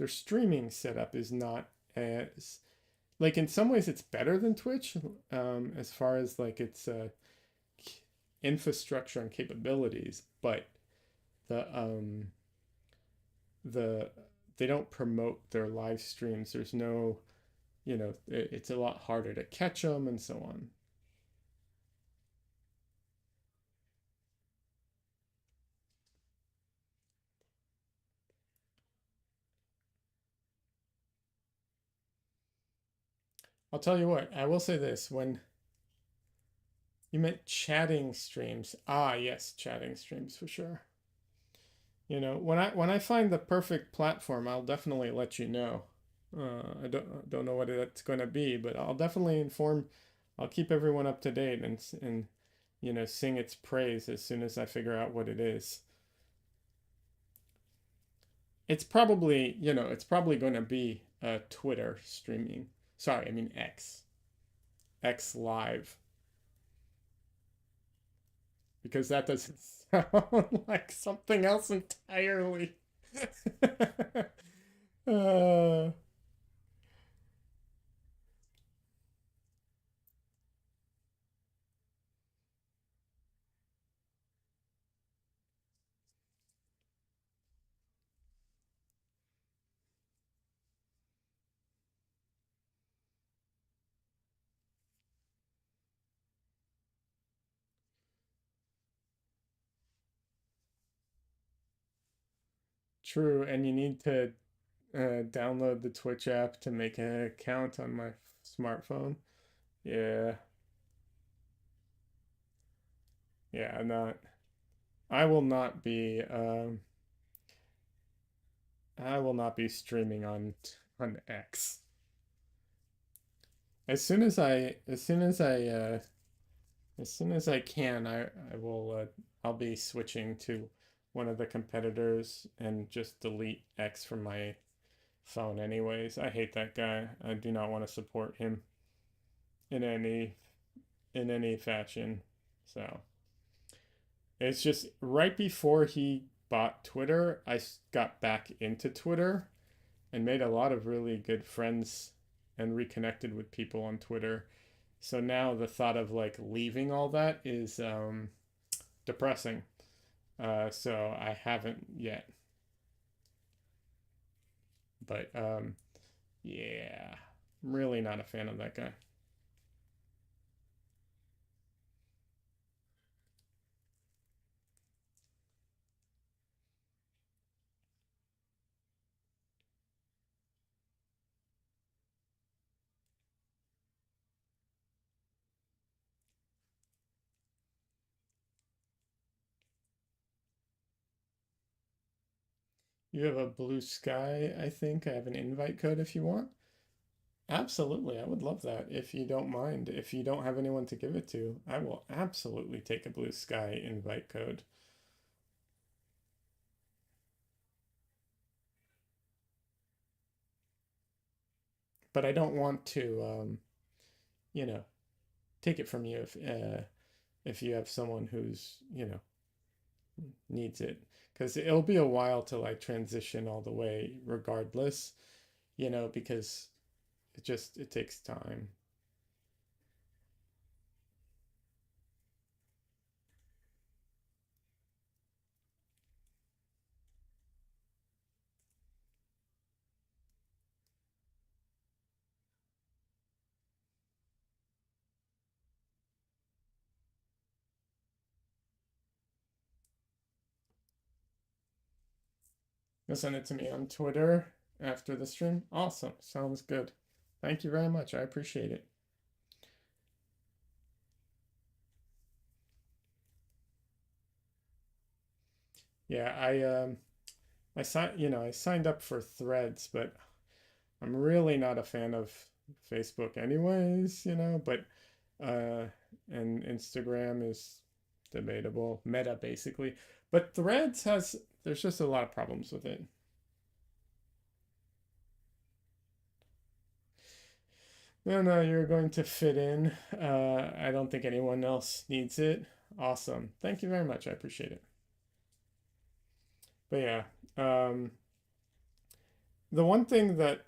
streaming setup is not as like in some ways it's better than Twitch, as far as like it's infrastructure and capabilities, but the the they don't promote their live streams. There's no, it's a lot harder to catch them and so on. I'll tell you what, I will say this. When you meant chatting streams, ah, yes, chatting streams for sure. When I find the perfect platform, I'll definitely let you know. I don't know what it's going to be, but I'll definitely inform. I'll keep everyone up to date and sing its praise as soon as I figure out what it is. It's probably going to be Twitter streaming. Sorry, I mean X. X Live, because that doesn't sound like something else entirely. uh, True, and you need to download the Twitch app to make an account on my smartphone. Yeah, yeah, I'm not. I will not be. I will not be streaming on X. As soon as I can, I will. I'll be switching to one of the competitors and just delete X from my phone. Anyways, I hate that guy. I do not want to support him in any fashion. So it's just right before he bought Twitter, I got back into Twitter and made a lot of really good friends and reconnected with people on Twitter. So now the thought of like leaving all that is depressing. So I haven't yet, but yeah, I'm really not a fan of that guy. You have a blue sky, I think. I have an invite code if you want. Absolutely, I would love that if you don't mind. If you don't have anyone to give it to, I will absolutely take a blue sky invite code. But I don't want to, you know, take it from you if you have someone who's, needs it. Because it'll be a while till I transition all the way, regardless, because it takes time. You'll send it to me on Twitter after the stream. Awesome. Sounds good. Thank you very much. I appreciate it. Yeah, I signed up for Threads, but I'm really not a fan of Facebook anyways, but uh and Instagram is debatable, Meta basically. But Threads there's just a lot of problems with it. No, no, you're going to fit in. I don't think anyone else needs it. Awesome. Thank you very much. I appreciate it. But yeah, the one thing that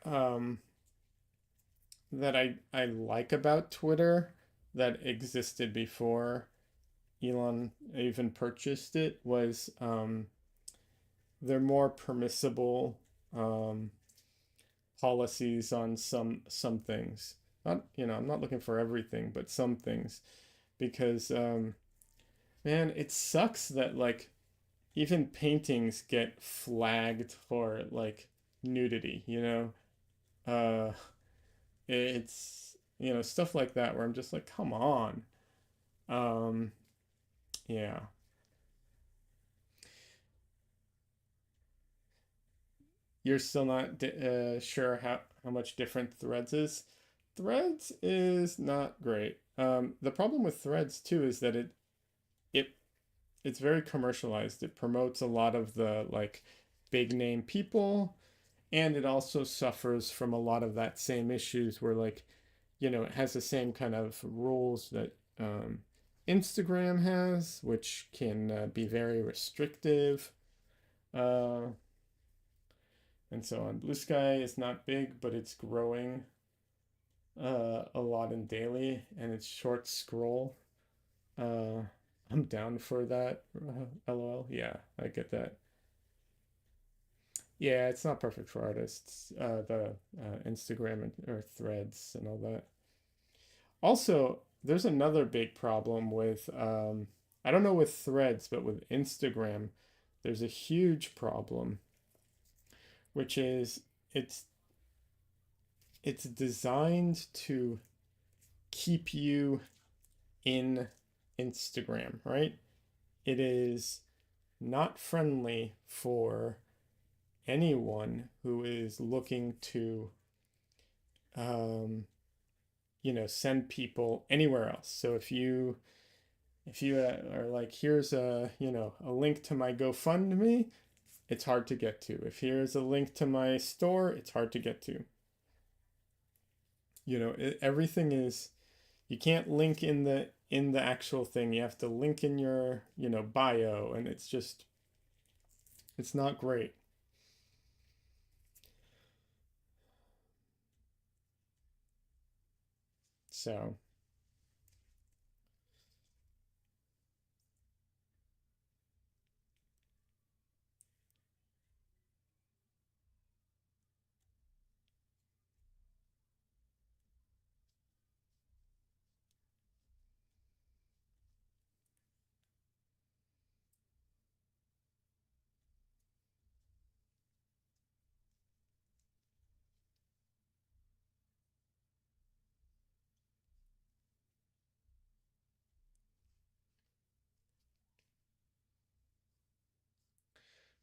I like about Twitter that existed before Elon even purchased it was they're more permissible um, policies on some things. Not, I'm not looking for everything, but some things because man, it sucks that like even paintings get flagged for like nudity, Uh it's stuff like that where I'm just like, come on. Um yeah. You're still not sure how much different Threads is. Threads is not great. The problem with Threads too is that it it's very commercialized. It promotes a lot of the like big name people, and it also suffers from a lot of that same issues where like it has the same kind of rules that Instagram has, which can be very restrictive. Uh, and so on. Blue Sky is not big, but it's growing a lot in daily, and it's short scroll. Uh, I'm down for that. LOL. Yeah, I get that. Yeah, it's not perfect for artists. The Instagram or Threads and all that. Also, there's another big problem with I don't know with Threads, but with Instagram, there's a huge problem, which is it's it's designed to keep you in Instagram, right? It is not friendly for anyone who is looking to, um, send people anywhere else. So if you are like, here's a link to my GoFundMe, it's hard to get to. If here's a link to my store, it's hard to get to. Everything is you can't link in the actual thing. You have to link in your bio, and it's not great. So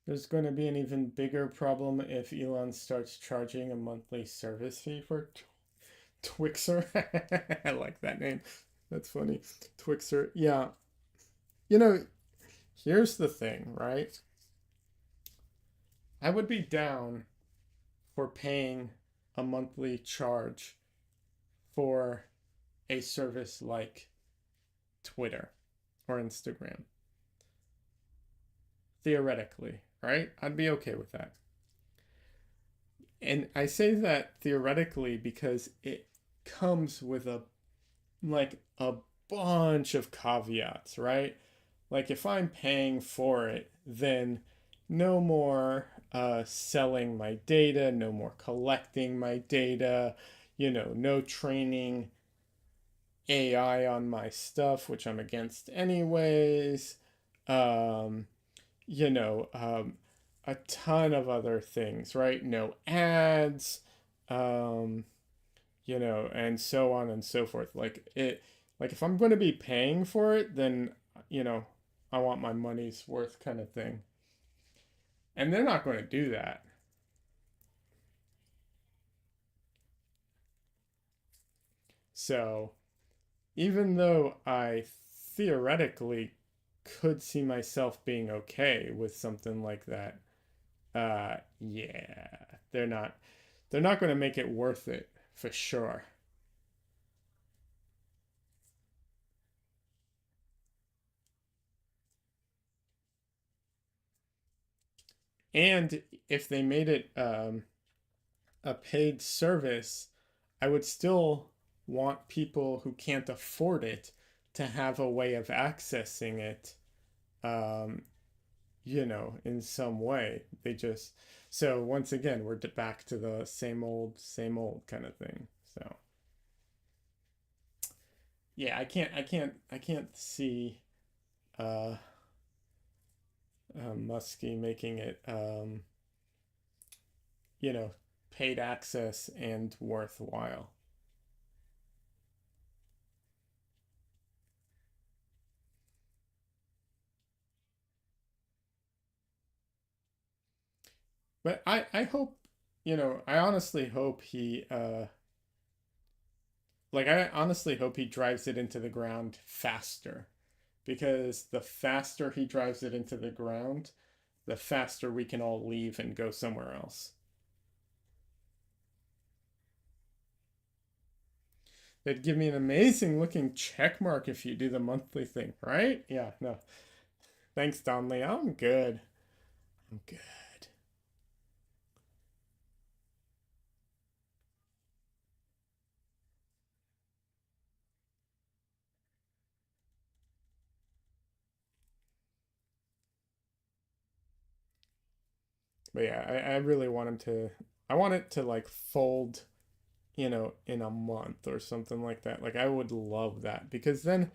there's going to be an even bigger problem if Elon starts charging a monthly service fee for Twixer. I like that name. That's funny. Twixer. Yeah. You know, here's the thing, right? I would be down for paying a monthly charge for a service like Twitter or Instagram. Theoretically, right? I'd be okay with that. And I say that theoretically because it comes with a bunch of caveats, right? Like if I'm paying for it, then no more selling my data, no more collecting my data, no training AI on my stuff, which I'm against anyways. Um, you know, um, a ton of other things, right? No ads, um, and so on and so forth. Like if I'm going to be paying for it, then, you know, I want my money's worth kind of thing. And they're not going to do that. So even though I theoretically could see myself being okay with something like that, yeah, they're not going to make it worth it for sure. And if they made it a paid service, I would still want people who can't afford it to have a way of accessing it, um, in some way. They just, so once again, we're back to the same old kind of thing. So yeah, I can't see uh, Muskie making it, you know, paid access and worthwhile. But I hope, I honestly hope I honestly hope he drives it into the ground faster, because the faster he drives it into the ground, the faster we can all leave and go somewhere else. They'd give me an amazing looking check mark if you do the monthly thing, right? Yeah, no. Thanks, Donley. I'm good. I'm good. But yeah, I really want him to. I want it to like fold, in a month or something like that. Like I would love that, because then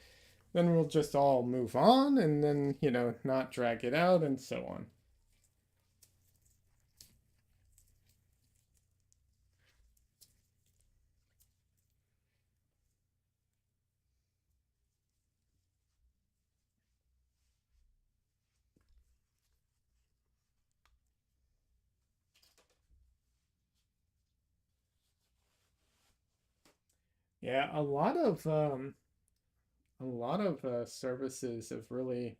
we'll just all move on, and then, not drag it out and so on. Yeah, a lot of services have really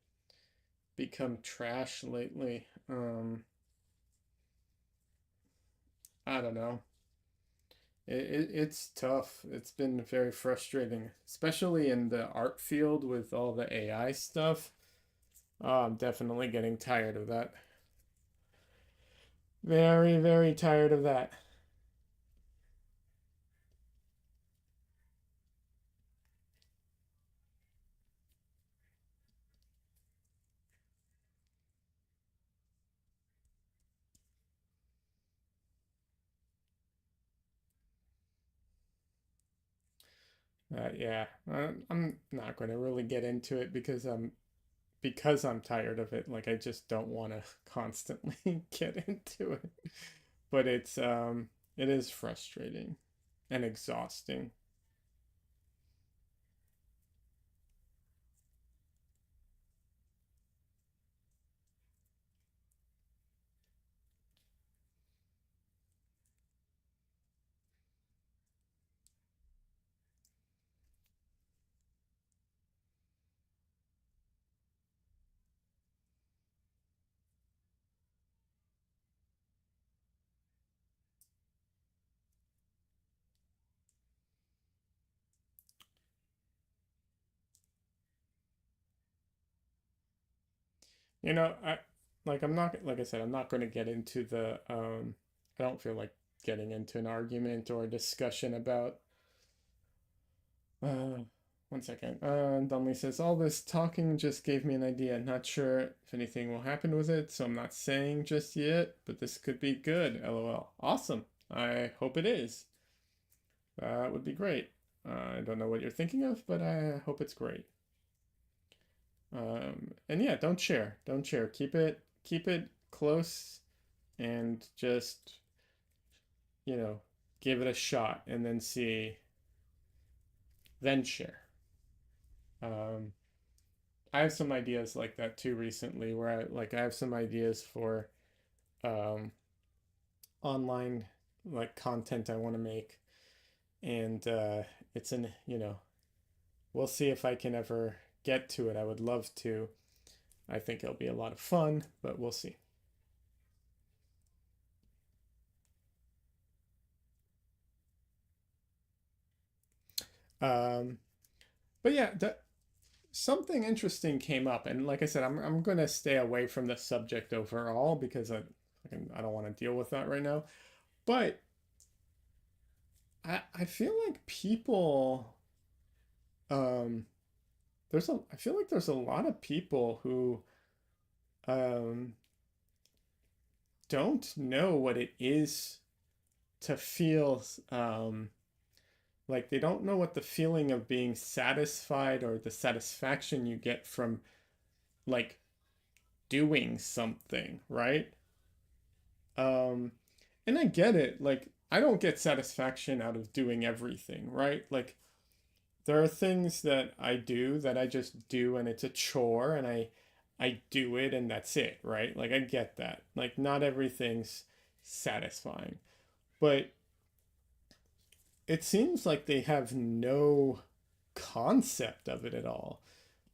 become trash lately. I don't know. It's tough. It's been very frustrating, especially in the art field with all the AI stuff. I'm definitely getting tired of that. Very, very tired of that. Yeah, I'm not going to really get into it, because I'm tired of it. Like I just don't want to constantly get into it. But it is frustrating and exhausting. I I'm not, like I said, I'm not going to get into the I don't feel like getting into an argument or a discussion about uh one second. Dunley says, all this talking just gave me an idea. Not sure if anything will happen with it, so I'm not saying just yet, but this could be good. LOL. Awesome. I hope it is. That would be great. I don't know what you're thinking of, but I hope it's great. And yeah, don't share. Don't share. Keep it close, and just, you know, give it a shot and then see, then share. Um, I have some ideas like that too recently, where I have some ideas for um, online like content I want to make, and it's an we'll see if I can ever get to it. I would love to. I think it'll be a lot of fun, but we'll see. Um, but yeah, something interesting came up, and like I said, I'm going to stay away from the subject overall, because I don't want to deal with that right now. But I feel like people, um I feel like there's a lot of people who um don't know what it is to feel like they don't know what the feeling of being satisfied or the satisfaction you get from like doing something, right? Um, and I get it. Like, I don't get satisfaction out of doing everything, right? Like, there are things that I do that I just do and it's a chore and I do it and that's it, right? Like, I get that. Like, not everything's satisfying. But it seems like they have no concept of it at all,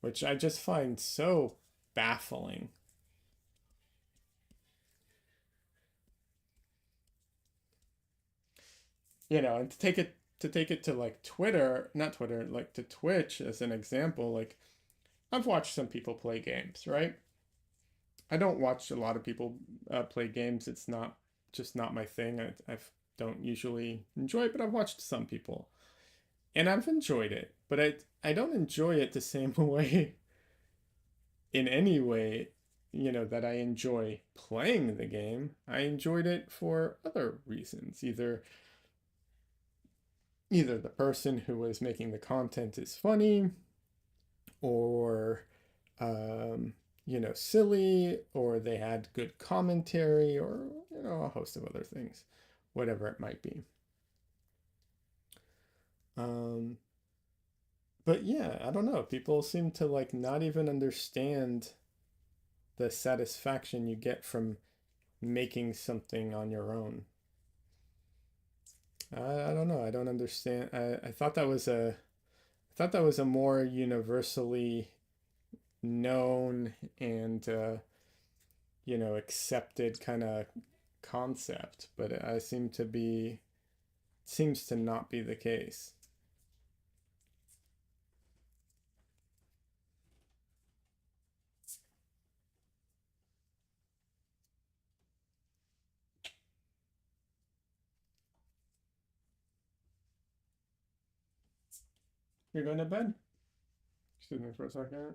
which I just find so baffling. And to take it to like Twitter, not Twitter, like to Twitch as an example, like I've watched some people play games, right? I don't watch a lot of people play games. It's not just not my thing. I don't usually enjoy it, but I've watched some people and I've enjoyed it. But I don't enjoy it the same way in any way, that I enjoy playing the game. I enjoyed it for other reasons. Either the person who was making the content is funny or silly, or they had good commentary, or a host of other things, whatever it might be. Um, but yeah, I don't know. People seem to like not even understand the satisfaction you get from making something on your own. I don't know. I don't understand. I thought that was a more universally known and accepted kind of concept, but I seems to not be the case. You're going to bed? Excuse me for a second.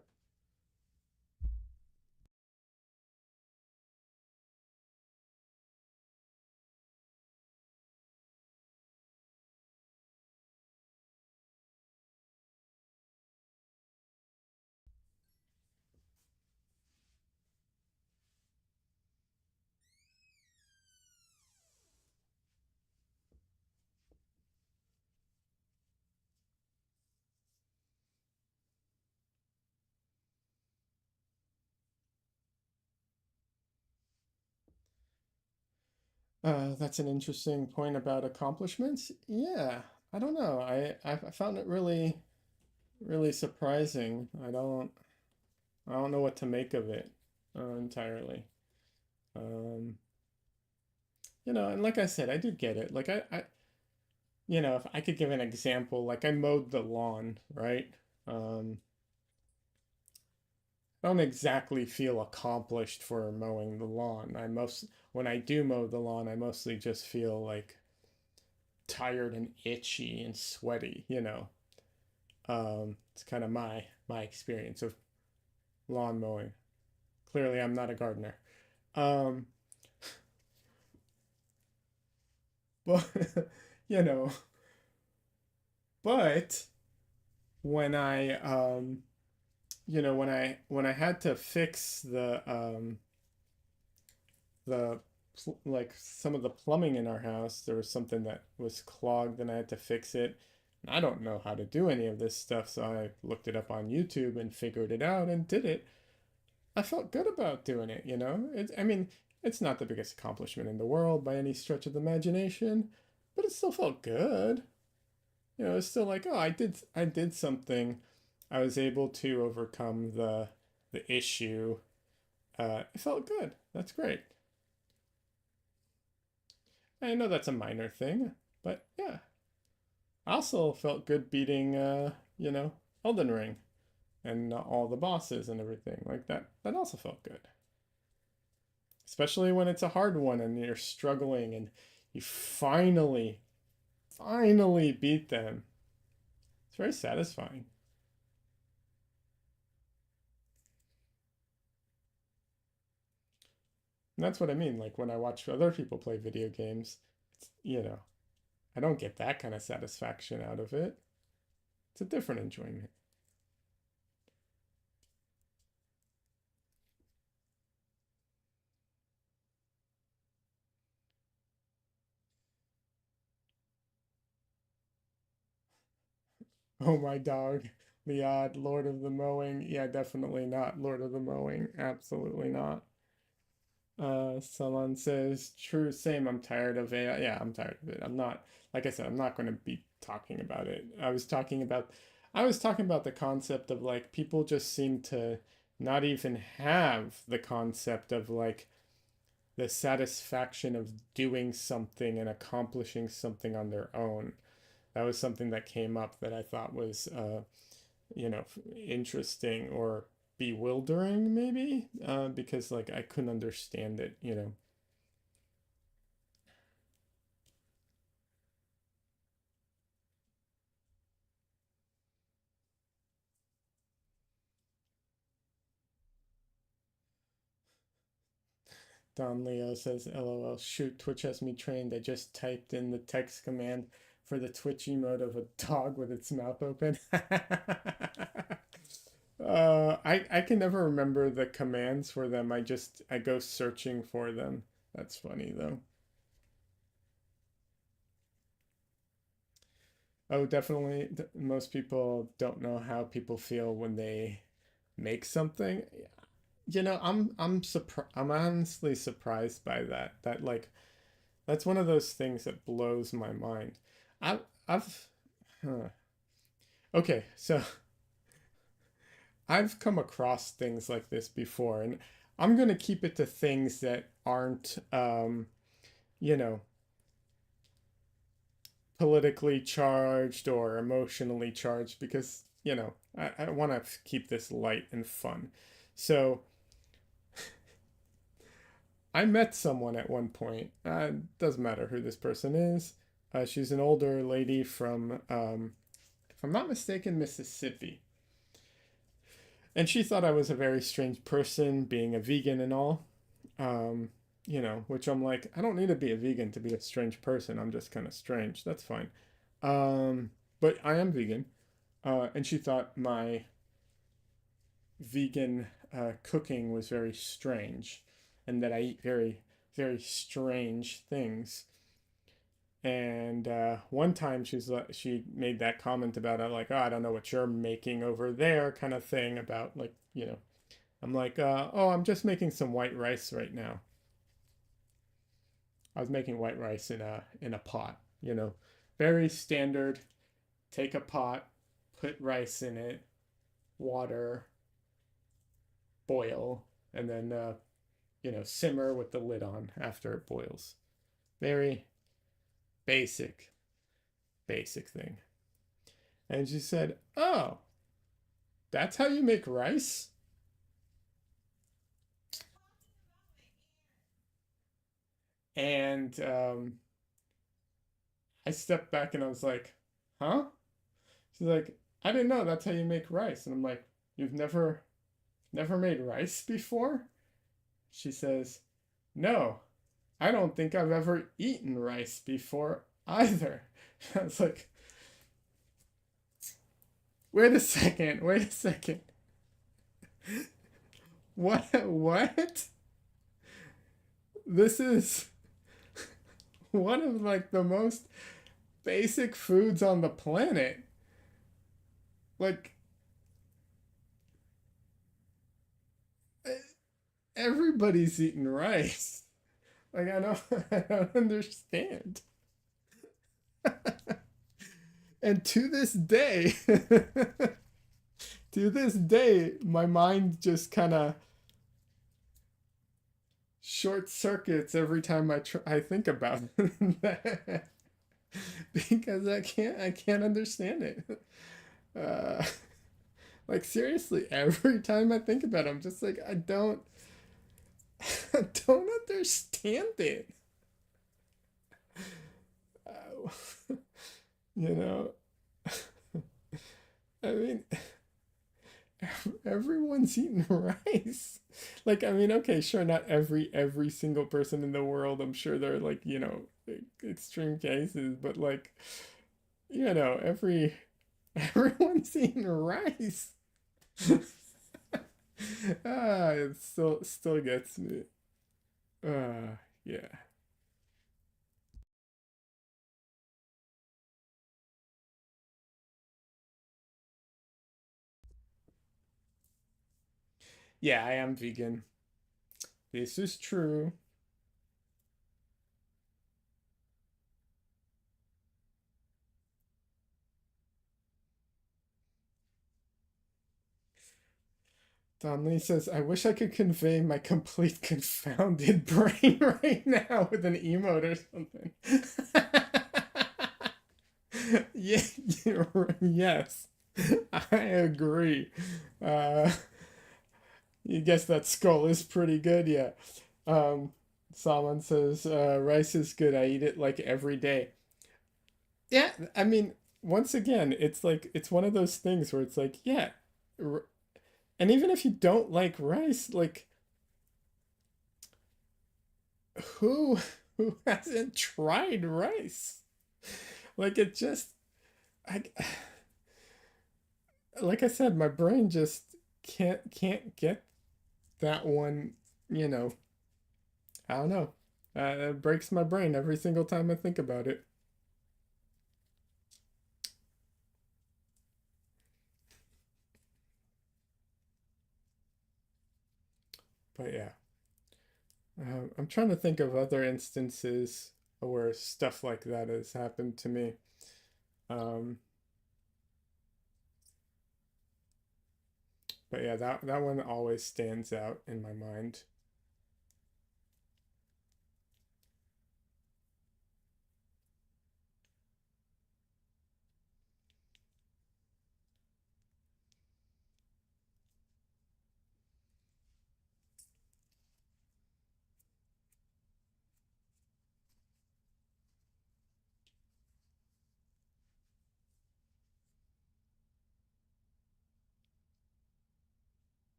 That's an interesting point about accomplishments. Yeah, I don't know. I found it really really surprising. I don't know what to make of it entirely. Um, and like I said, I do get it. Like if I could give an example, like I mowed the lawn, right? Um, I don't exactly feel accomplished for mowing the lawn. When I do mow the lawn, I mostly just feel like tired and itchy and sweaty. It's kind of my experience of lawn mowing. Clearly, I'm not a gardener. Um, but you know, but when I when I had to fix the like some of the plumbing in our house, there was something that was clogged and I had to fix it. I don't know how to do any of this stuff, so I looked it up on YouTube and figured it out and did it. I felt good about doing it. I mean, it's not the biggest accomplishment in the world by any stretch of the imagination, but it still felt good. It's still like, oh, I did something. I was able to overcome the issue. It felt good. That's great. I know that's a minor thing, but yeah. I also felt good beating Elden Ring and all the bosses and everything like that. That also felt good. Especially when it's a hard one and you're struggling and you finally beat them. It's very satisfying. that's what I mean. Like when I watch other people play video games, you know, I don't get that kind of satisfaction out of it. It's a different enjoyment. Oh, my dog, the odd Lord of the Mowing. Yeah, definitely not Lord of the Mowing. Absolutely not. Someone says, true, same. I'm tired of AI. Yeah, I'm tired of it. I'm not, like I said, I'm not going to be talking about it. I was talking about the concept of like people just seem to not even have the concept of like the satisfaction of doing something and accomplishing something on their own. That was something that came up that I thought was, you know, interesting or bewildering maybe, because like I couldn't understand it, you know. Don Leo says, LOL, shoot, Twitch has me trained. I just typed in the text command for the Twitch emote of a dog with its mouth open. I can never remember the commands for them. I go searching for them. That's funny though. Oh, definitely. Most people don't know how people feel when they make something. You know, I'm honestly surprised by that. That like that's one of those things that blows my mind. I've huh. Okay, so I've come across things like this before, and I'm gonna keep it to things that aren't you know, politically charged or emotionally charged because, you know, I want to keep this light and fun. So I met someone at one point. Doesn't matter who this person is. She's an older lady from, if I'm not mistaken, Mississippi. And she thought I was a very strange person, being a vegan and all. Um, you know, which I'm like, I don't need to be a vegan to be a strange person. I'm just kind of strange. That's fine. But I am vegan. And she thought my vegan cooking was very strange and that I eat very, very strange things. And one time she made that comment about it, like, oh, I don't know what you're making over there, kind of thing. About like, you know, I'm like, oh, I'm just making some white rice right now. I was making white rice in a pot, you know, very standard. Take a pot, put rice in it, water, boil, and then you know, simmer with the lid on after it boils. Very basic, basic thing. And she said, oh, that's how you make rice? And I stepped back and I was like, huh? She's like, I didn't know that's how you make rice. And I'm like, you've never made rice before? She says, no, I don't think I've ever eaten rice before either. I was like, wait a second, wait a second. What? This is one of like the most basic foods on the planet. Like everybody's eating rice. Like I don't understand. And to this day, to this day, my mind just kind of short circuits every time I think about that because I can't understand it. Uh, like seriously, every time I think about it, I'm just like I don't understand it. You know, I mean, everyone's eating rice. Like, I mean, okay, sure, not every single person in the world. I'm sure there are like, extreme cases, but like, everyone's eating rice. It still gets me. Yeah. Yeah, I am vegan. This is true. Don Lee says, I wish I could convey my complete confounded brain right now with an emote or something. Yeah, yes, I agree. Uh, you guess that skull is pretty good, yeah. Um, Salman says, rice is good. I eat it like every day. Yeah, I mean, once again, it's like, it's one of those things where it's like, yeah, and even if you don't like rice, like, who who hasn't tried rice? Like it just I like I said, my brain just can't get that one, you know. I don't know. It breaks my brain every single time I think about it. But yeah, I'm trying to think of other instances where stuff like that has happened to me. Um, but yeah, that one always stands out in my mind.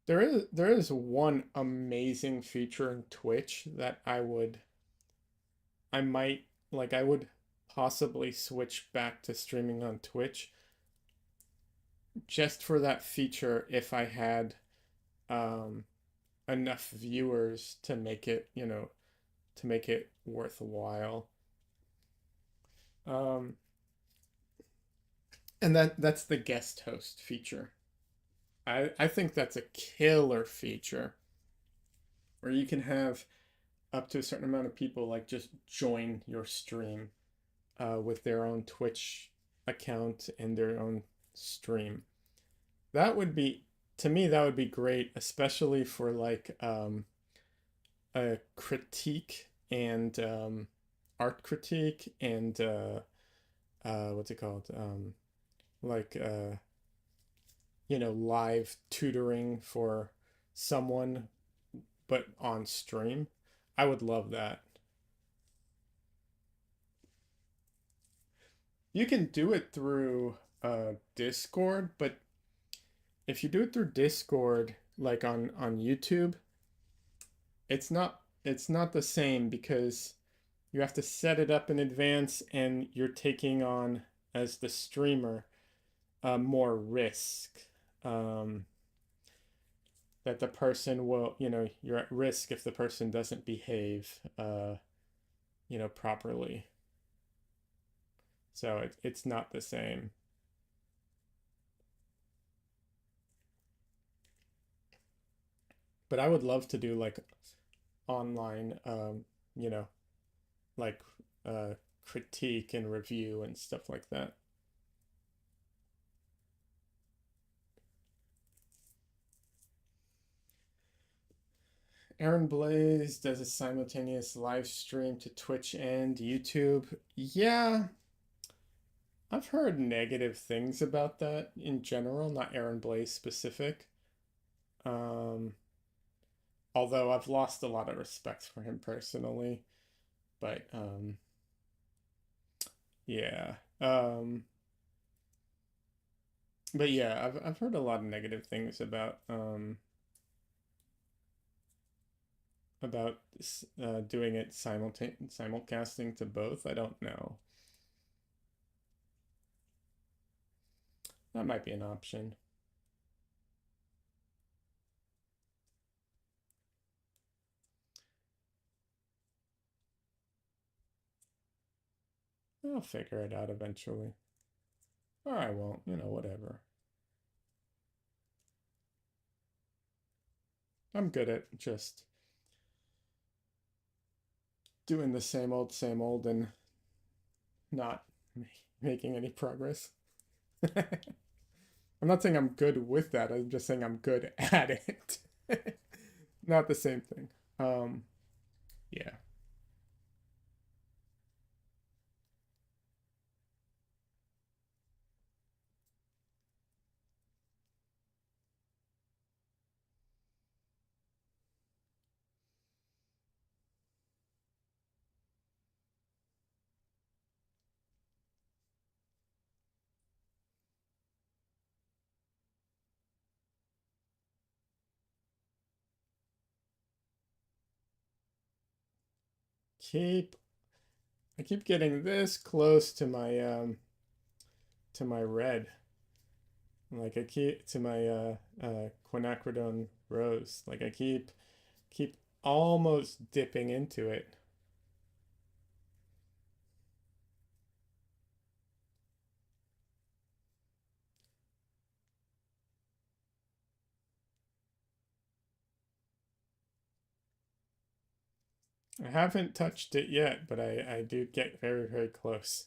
There is one amazing feature in Twitch that I might I would possibly switch back to streaming on Twitch just for that feature if I had um enough viewers to make it, to make it worthwhile. Um and that's the guest host feature. I think that's a killer feature where you can have up to a certain amount of people like just join your stream with their own Twitch account and their own stream. That would be, to me, that would be great, especially for like a critique and art critique and what's it called? Like live tutoring for someone, but on stream. I would love that. You can do it through Discord, but if you do it through Discord, like on YouTube, it's not the same because you have to set it up in advance and you're taking on as the streamer more risk. Um, that the person will, you're at risk if the person doesn't behave, properly. So it's not the same. But I would love to do like online, you know, like uh, critique and review and stuff like that. Aaron Blaze does a simultaneous live stream to Twitch and YouTube. Yeah, I've heard negative things about that in general, not Aaron Blaze specific. Um, although I've lost a lot of respect for him personally, but yeah. But yeah, I've heard a lot of negative things about doing it simulcasting to both. I don't know. That might be an option. I'll figure it out eventually. Or I won't, whatever. I'm good at just doing the same old, and not making any progress. I'm not saying I'm good with that. I'm just saying I'm good at it. Not the same thing. Um, yeah. Keep I keep getting this close to my red. Like I keep to my quinacridone rose. Like I keep almost dipping into it. I haven't touched it yet, but I do get very, very close.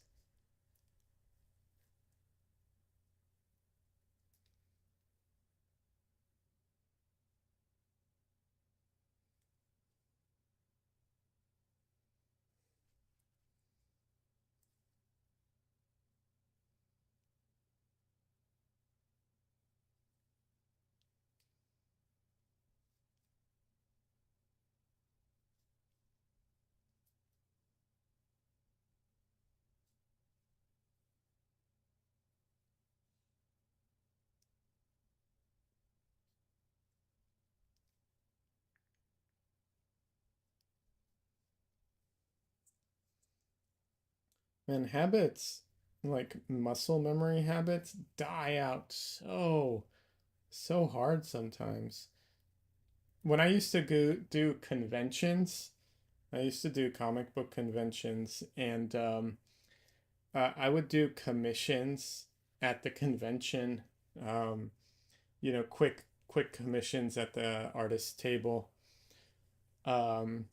And habits, like muscle memory habits, die out so hard sometimes. When I used to go do conventions, I used to do comic book conventions, and I would do commissions at the convention. Um, quick commissions at the artist table. Um,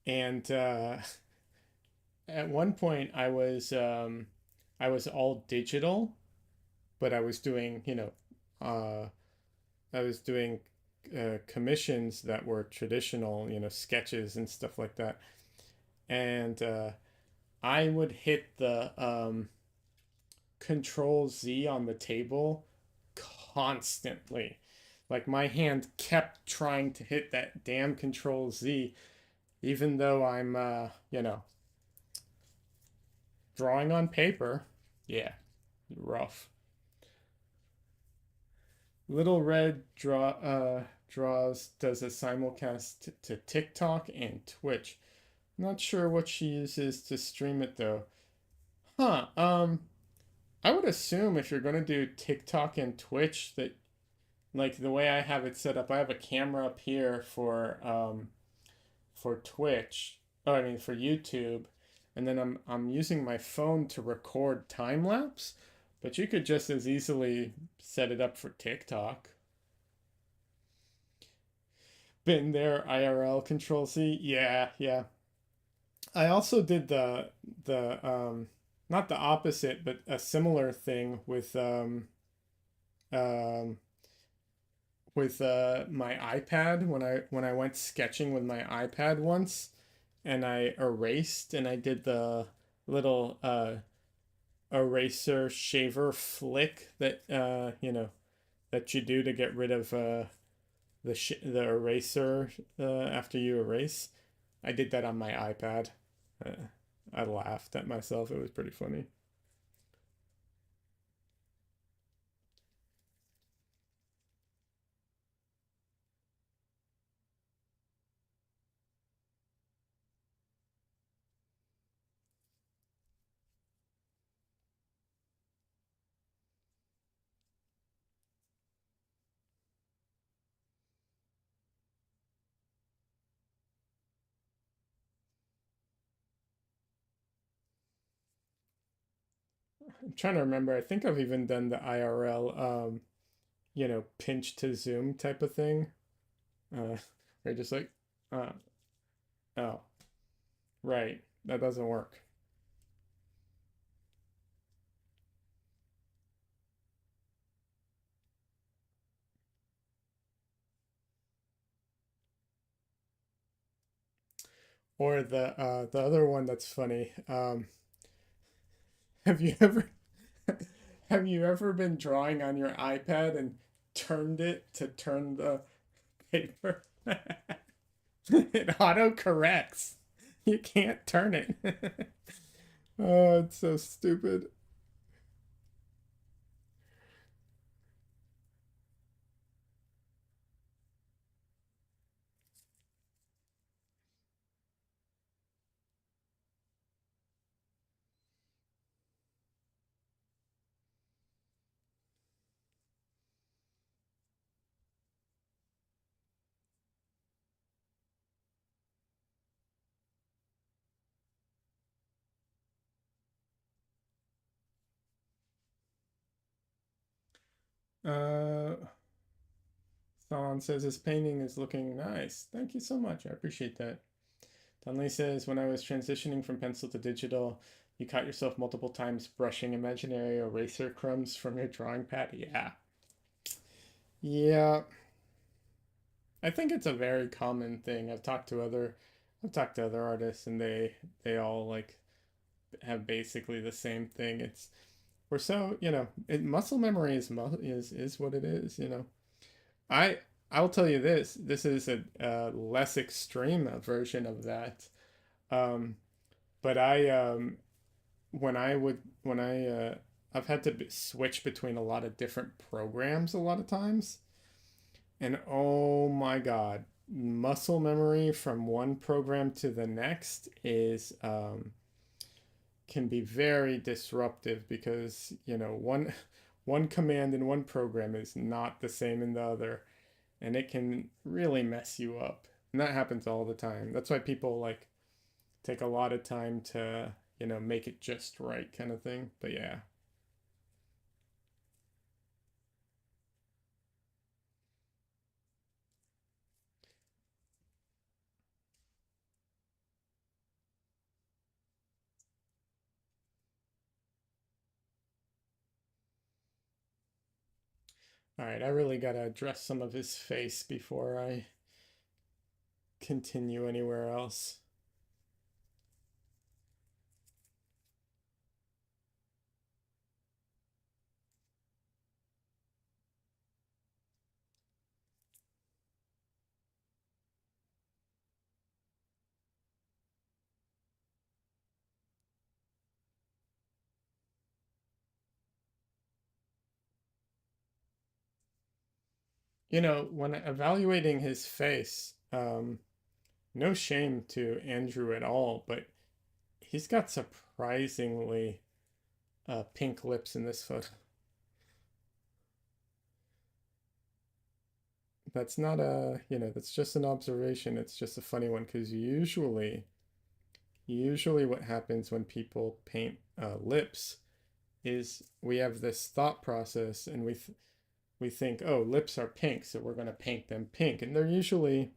and At one point, I was all digital, but uh, I was doing commissions that were traditional, sketches and stuff like that. And I would hit the Control Z on the table constantly. Like my hand kept trying to hit that damn Control Z, even though I'm, drawing on paper. Yeah, rough. Little Red draws does a simulcast to TikTok and Twitch. Not sure what she uses to stream it though. Huh. I would assume if you're gonna do TikTok and Twitch that like the way I have it set up, I have a camera up here for Twitch. Oh, I mean for YouTube, and then I'm using my phone to record time lapse. But you could just as easily set it up for TikTok. Been there, IRL Control C. Yeah, yeah. I also did the not the opposite, but a similar thing um with my iPad when I went sketching with my iPad once, and I erased and I did the little eraser shaver flick that that you do to get rid of the eraser after you erase. I did that on my iPad. Uh, I laughed at myself. It was pretty funny. I'm trying to remember. I think I've even done the IRL, pinch to zoom type of thing. They're just like, uh, oh, right, that doesn't work. Or the other one that's funny. Have you ever have you ever been drawing on your iPad and turned it to turn the paper? It auto corrects. You can't turn it. Oh, it's so stupid. Uh, Thon says his painting is looking nice. Thank you so much. I appreciate that. Dunley says, when I was transitioning from pencil to digital, you caught yourself multiple times brushing imaginary eraser crumbs from your drawing pad. Yeah. Yeah. I think it's a very common thing. I've talked to other artists and they all like have basically the same thing. It's we're so, muscle memory is what it is. I I'll tell you this. This is a less extreme version of that. Um, but when I've had to switch between a lot of different programs a lot of times, and oh my God, muscle memory from one program to the next is can be very disruptive because one command in one program is not the same in the other, and it can really mess you up. And that happens all the time. That's why people like take a lot of time to make it just right kind of thing. But yeah. All right, I really gotta address some of his face before I continue anywhere else. When evaluating his face, no shame to Andrew at all, but he's got surprisingly pink lips in this photo. That's not that's just an observation. It's just a funny one because usually what happens when people paint lips is we have this thought process and we think, oh, lips are pink, so we're going to paint them pink. And they're usually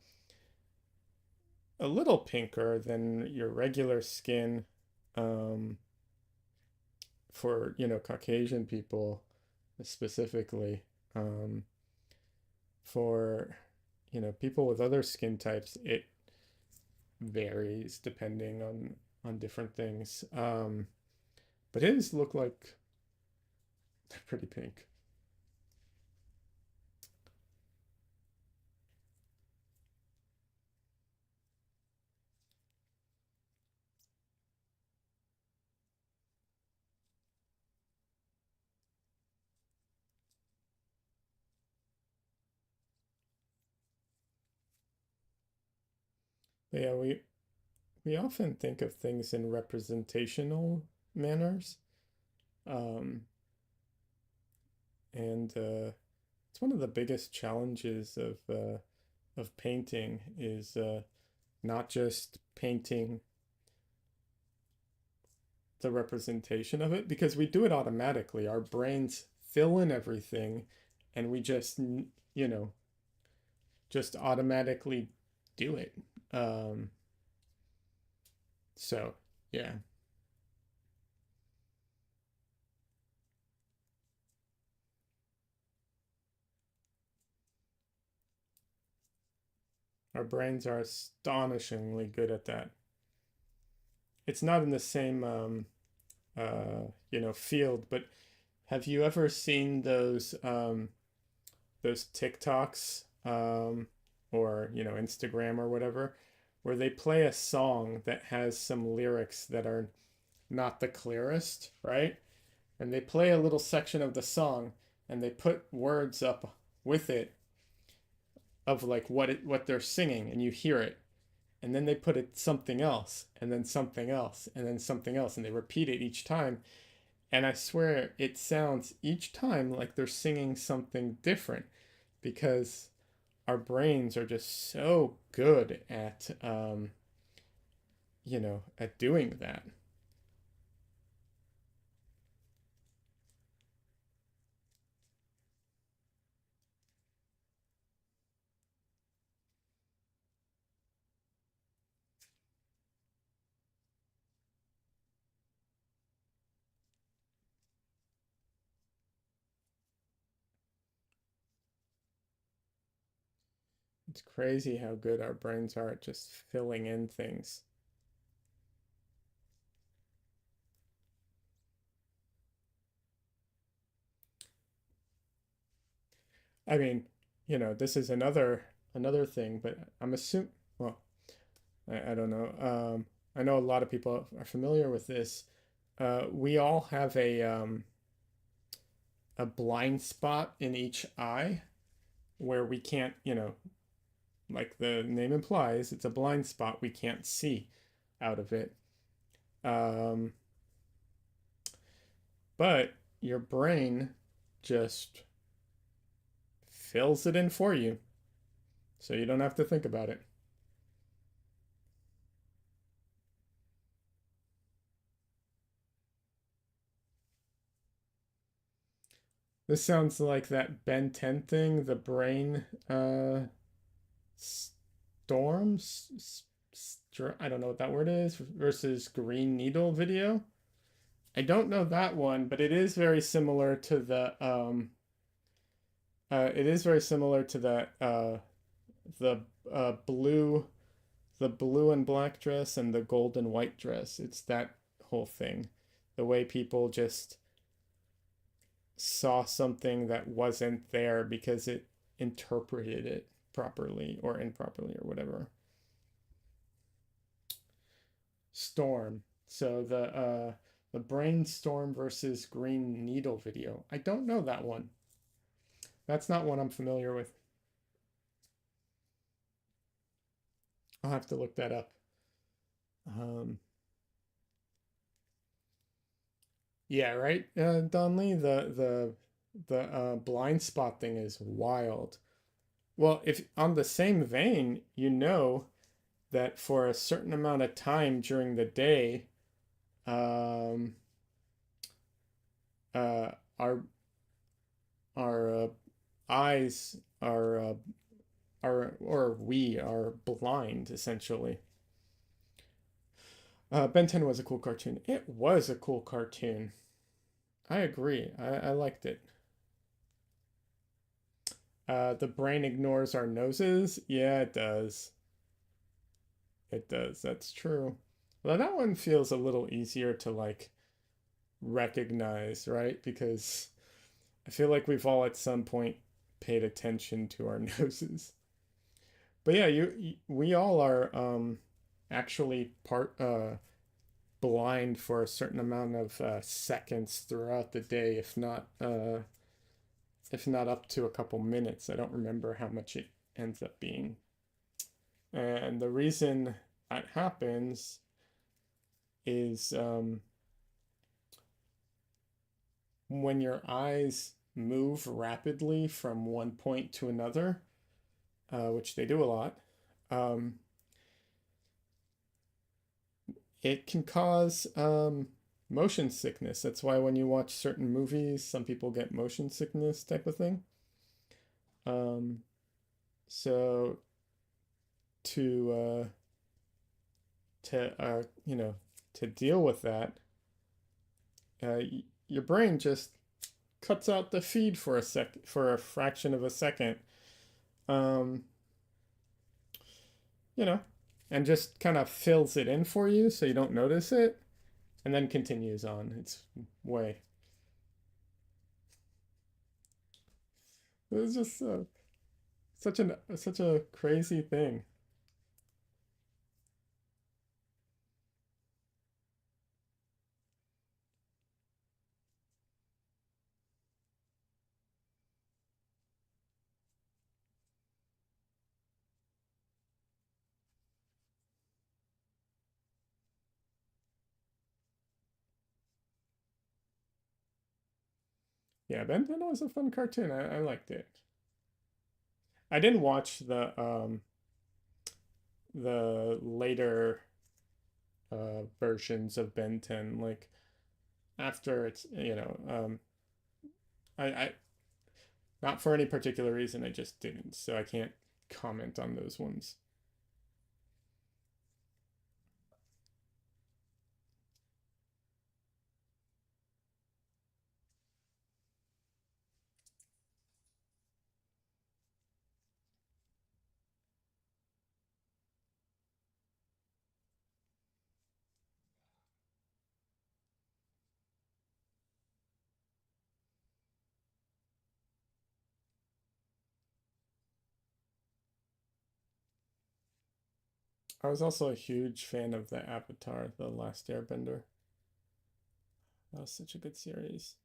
a little pinker than your regular skin um, for, Caucasian people specifically. Um, for, people with other skin types, it varies depending on different things. But his look like pretty pink. But yeah, we often think of things in representational manners. Um, and it's one of the biggest challenges of painting is not just painting the representation of it because we do it automatically. Our brains fill in everything, and we just you know just automatically do it. Um, so yeah, our brains are astonishingly good at that. It's not in the same field, but have you ever seen those TikToks or Instagram or whatever, where they play a song that has some lyrics that are not the clearest, right? And they play a little section of the song and they put words up with it of like what they're singing, and you hear it, and then they put it something else and then something else and then something else, and they repeat it each time. And I swear it sounds each time like they're singing something different because our brains are just so good at doing that. It's crazy how good our brains are at just filling in things. I mean, this is another thing, but I'm assuming, well, I don't know. I know a lot of people are familiar with this. We all have a blind spot in each eye where we can't, like the name implies, it's a blind spot. We can't see out of it. Um, but your brain just fills it in for you, so you don't have to think about it. This sounds like that Ben 10 thing, the brain storms. I don't know what that word is versus green needle video. I don't know that one, but it is very similar to the blue and black dress and the gold and white dress. It's that whole thing. The way people just saw something that wasn't there because it interpreted it properly or improperly or whatever. Storm. So the brainstorm versus green needle video. I don't know that one. That's not one I'm familiar with. I'll have to look that up. Um, yeah, right, Don Lee. The blind spot thing is wild. Well, if on the same vein, that for a certain amount of time during the day, um, uh, our eyes are or we are blind essentially. Ben 10 was a cool cartoon. It was a cool cartoon. I agree. I liked it. The brain ignores our noses. Yeah, it does. It does. That's true. Well, that one feels a little easier to like recognize, right? Because I feel like we've all at some point paid attention to our noses. But yeah, we all are actually part blind for a certain amount of seconds throughout the day, if not up to a couple minutes. I don't remember how much it ends up being. And the reason that happens is when your eyes move rapidly from one point to another, which they do a lot, um, it can cause motion sickness. That's why when you watch certain movies, some people get motion sickness type of thing. Um, so to to deal with that, your brain just cuts out the feed for for a fraction of a second. Um, you know, and just kind of fills it in for you so you don't notice it, and then continues on its way. It's just such a crazy thing. Yeah, Ben 10 was a fun cartoon. I liked it. I didn't watch the later versions of Ben 10 like after it's I not for any particular reason, I just didn't, so I can't comment on those ones. I was also a huge fan of the Avatar, The Last Airbender. That was such a good series.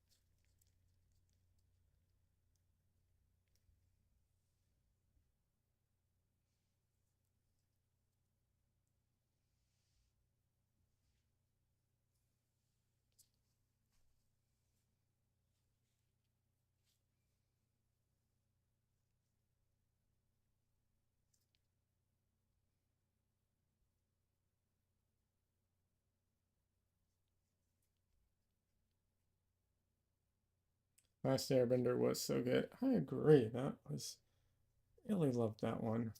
Last Airbender was so good. I agree. That was really loved that one.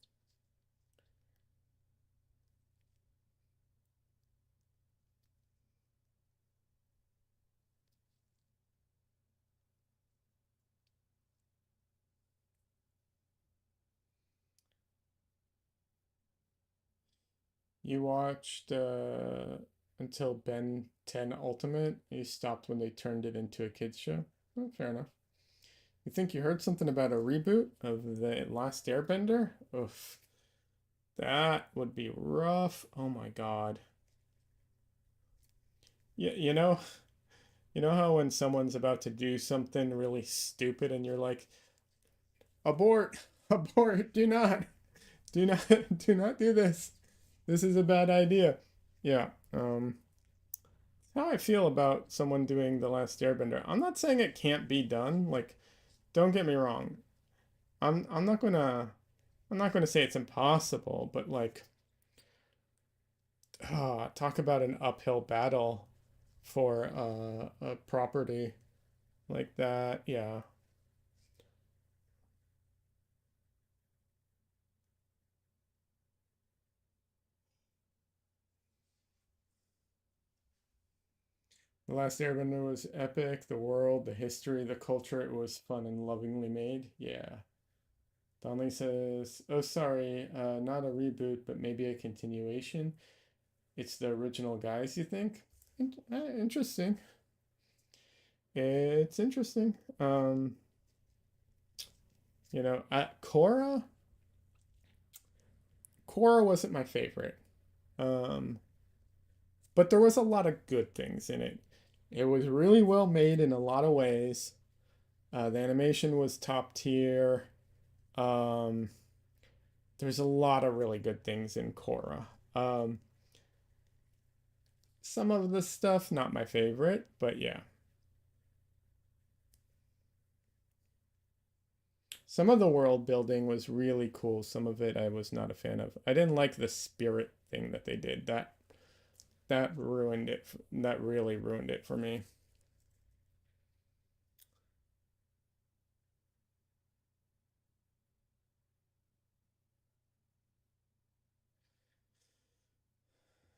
You watched until Ben 10 Ultimate. You stopped when they turned it into a kids show. Oh, fair enough. You think you heard something about a reboot of the Last Airbender? Oof, that would be rough. Oh my God. You know how when someone's about to do something really stupid and you're like, abort, abort, do not, do not do this. This is a bad idea. Yeah. How I feel about someone doing The Last Airbender. I'm not saying it can't be done. Like, don't get me wrong. I'm not gonna say it's impossible, but like, talk about an uphill battle for a property like that. Yeah. The Last Airbender was epic. The world, the history, the culture, it was fun and lovingly made. Yeah. Donnelly says, oh, sorry, not a reboot, but maybe a continuation. It's the original guys, you think? Interesting. It's interesting. Korra. Korra wasn't my favorite. Um, but there was a lot of good things in it. It was really well made in a lot of ways. The animation was top tier. Um, there's a lot of really good things in Korra. Um, some of the stuff not my favorite, but yeah. Some of the world building was really cool. Some of it I was not a fan of. I didn't like the spirit thing that they did. That ruined it. That really ruined it for me.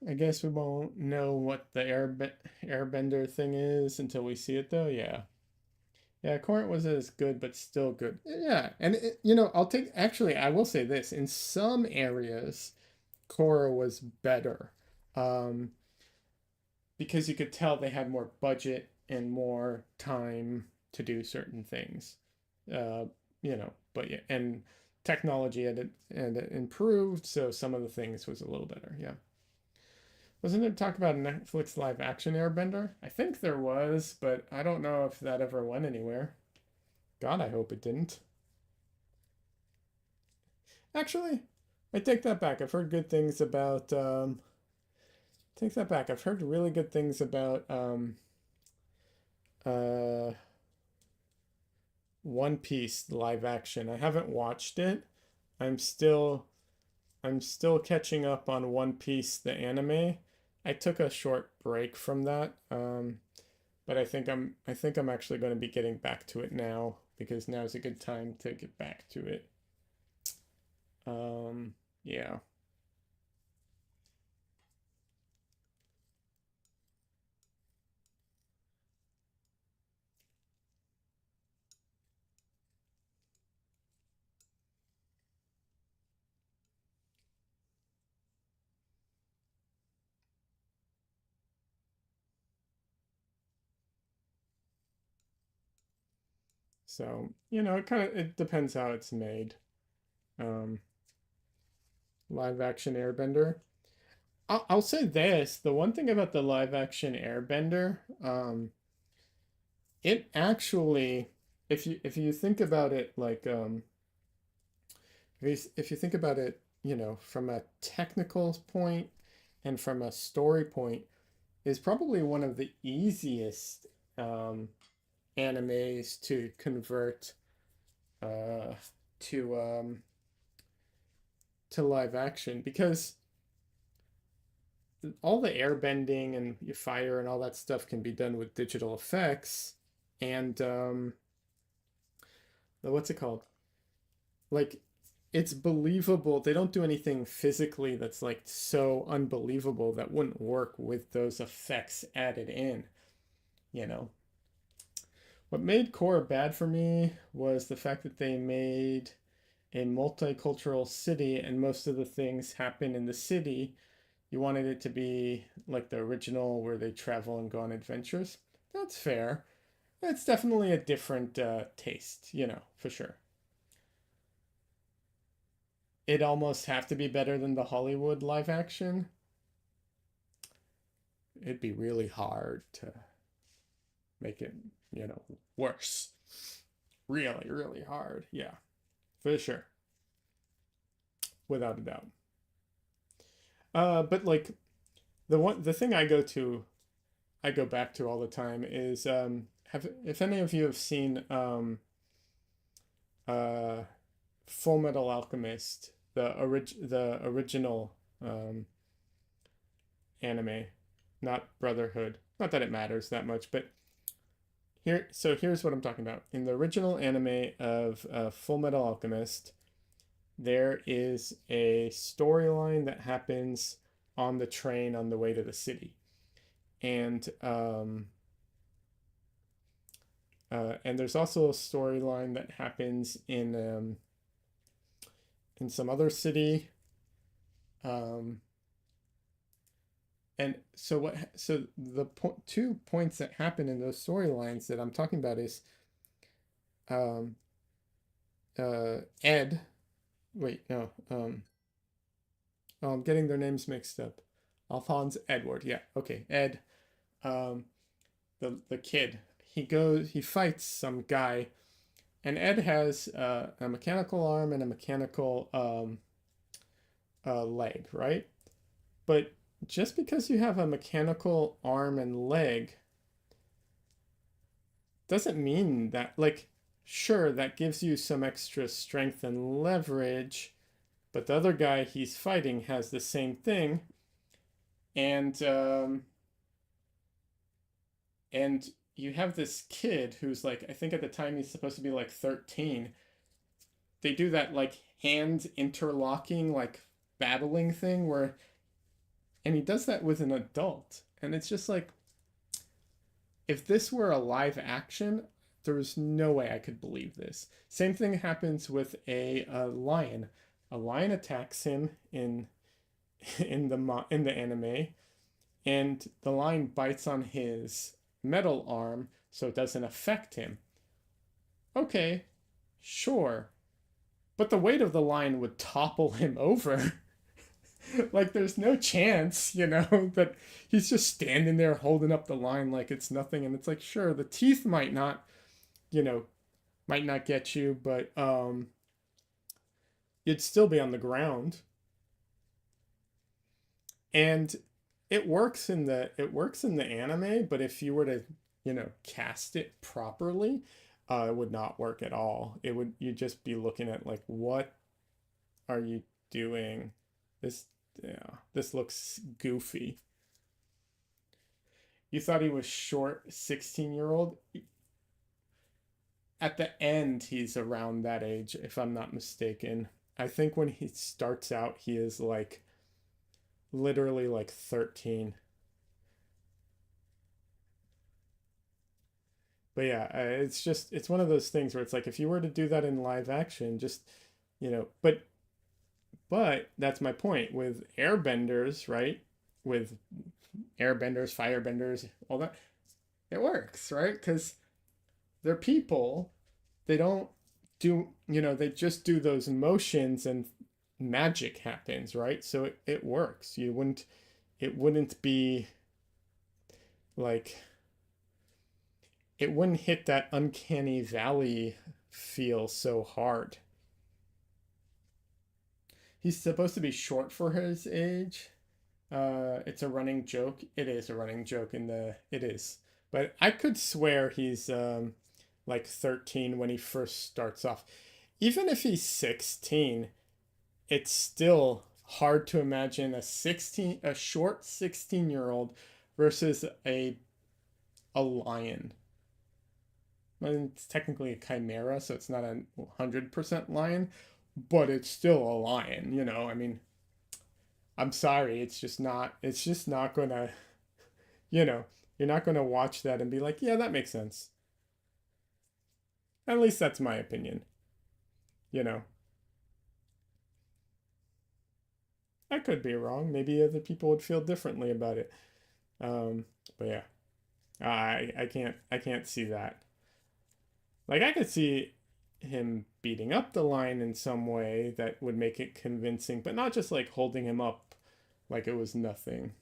I guess we won't know what the airbender thing is until we see it though. Yeah. Yeah, Corinth was as good, but still good. Yeah, and I'll take. Actually, I will say this: in some areas, Korra was better, um, because you could tell they had more budget and more time to do certain things. Uh, but yeah, and technology had improved, so some of the things was a little better. Yeah, wasn't there talk about a Netflix live action Airbender? I think there was, but I don't know if that ever went anywhere. God, I hope it didn't. Actually, I take that back. I've heard good things about. Take that back. I've heard really good things about uh, One Piece live action. I haven't watched it. I'm still I'm still catching up on One Piece the anime. I took a short break from that, but I think I'm actually going to be getting back to it now because now's a good time to get back to it. Yeah. So, it depends how it's made. Um, Live action Airbender. I'll say this: the one thing about the live action Airbender, it actually, if you think about it, like if you think about it, from a technical point and from a story point, is probably one of the easiest um, animes to convert uh, to to live action because all the airbending and fire and all that stuff can be done with digital effects and what's it called, like it's believable. They don't do anything physically that's like so unbelievable that wouldn't work with those effects added in. you know what made Core bad for me was the fact that they made a multicultural city and most of the things happen in the city. You wanted it to be like the original where they travel and go on adventures. That's fair. It's definitely a different taste, for sure. It almost have to be better than the Hollywood live action. It'd be really hard to make it, worse. Really, really hard. Yeah, for sure. Without a doubt. But like the thing I go back to all the time is have if any of you have seen uh Full Metal Alchemist, the original um, anime, not Brotherhood. Not that it matters that much, but here's what I'm talking about. In the original anime of Full Metal Alchemist, there is a storyline that happens on the train on the way to the city, and there's also a storyline that happens in some other city. Um, And so the 2 points that happen in those storylines that I'm talking about is um, Ed. Wait, no. Oh, I'm getting their names mixed up. Alphonse Edward. Yeah. Okay. Ed. Um, the kid. He fights some guy, and Ed has a mechanical arm and a mechanical leg, right? But just because you have a mechanical arm and leg doesn't mean that, like, sure, that gives you some extra strength and leverage, but the other guy he's fighting has the same thing, and and you have this kid who's like, I think at the time he's supposed to be like 13. They do that like hand interlocking, like battling thing where, and he does that with an adult, and it's just like, if this were a live action, there's no way I could believe this. Same thing happens with a lion. A lion attacks him in the anime, and the lion bites on his metal arm so it doesn't affect him. Okay, sure, but the weight of the lion would topple him over. Like there's no chance, that he's just standing there holding up the line like it's nothing. And it's like, sure, the teeth you know, might not get you, but you'd still be on the ground. And it works in the anime, but if you were to, cast it properly, it would not work at all. You'd just be looking at like, what are you doing? This Yeah, this looks goofy. You thought he was short 16-year-old? At the end, he's around that age, if I'm not mistaken. I think when he starts out, he is like literally like 13. But yeah, it's one of those things where it's like if you were to do that in live action, just, but that's my point with airbenders, right? With airbenders, firebenders, all that, it works, right? Because they're people. They don't they just do those motions and magic happens, right? So it works. It wouldn't be like, it wouldn't hit that uncanny valley feel so hard. He's supposed to be short for his age. It's a running joke. It is a running joke it is. But I could swear he's like 13 when he first starts off. Even if he's 16, it's still hard to imagine a short 16-year-old versus a lion. Well, it's technically a chimera, so it's not 100% lion, but it's still a lion, I mean, I'm sorry, it's just not gonna, you know, you're not gonna watch that and be like, yeah, that makes sense. At least that's my opinion, you know. I could be wrong. Maybe other people would feel differently about it. But yeah, I can't see that. Like I could see him beating up the lion in some way that would make it convincing, but not just like holding him up like it was nothing.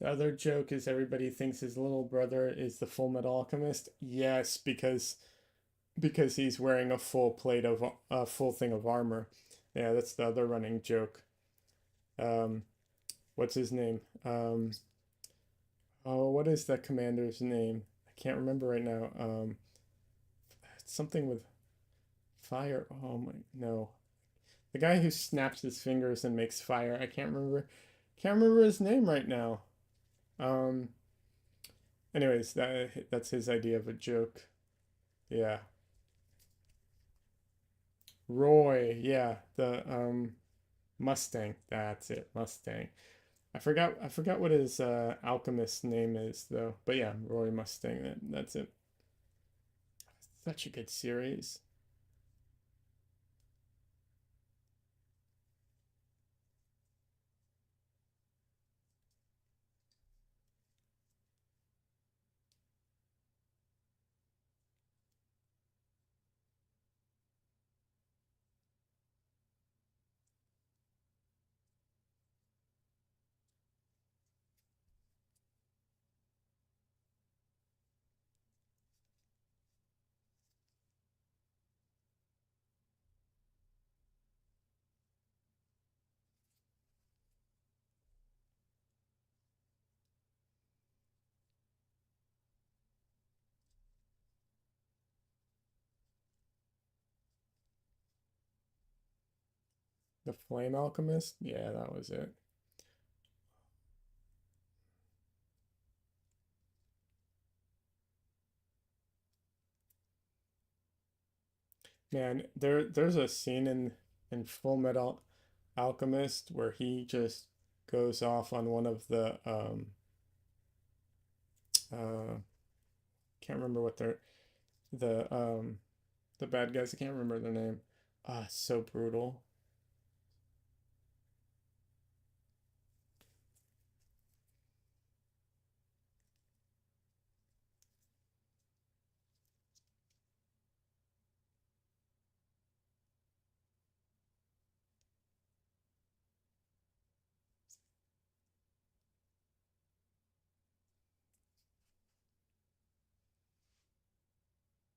The other joke is everybody thinks his little brother is the Full Metal Alchemist. Yes, because he's wearing a full thing of armor. Yeah, that's the other running joke. Um, what's his name? Oh, what is that commander's name? I can't remember right now. It's something with fire. Oh my, no. The guy who snaps his fingers and makes fire. I can't remember his name right now. Um, anyways, that's his idea of a joke. Yeah. Roy, yeah, the Mustang. That's it, Mustang. I forgot what his alchemist name is though. But yeah, Roy Mustang. That's it. Such a good series. The Flame Alchemist. Yeah, that was it. Man, there's a scene in Full Metal Alchemist where he just goes off on one of uh can't remember what they're the the bad guys. I can't remember their name. Ah, so brutal.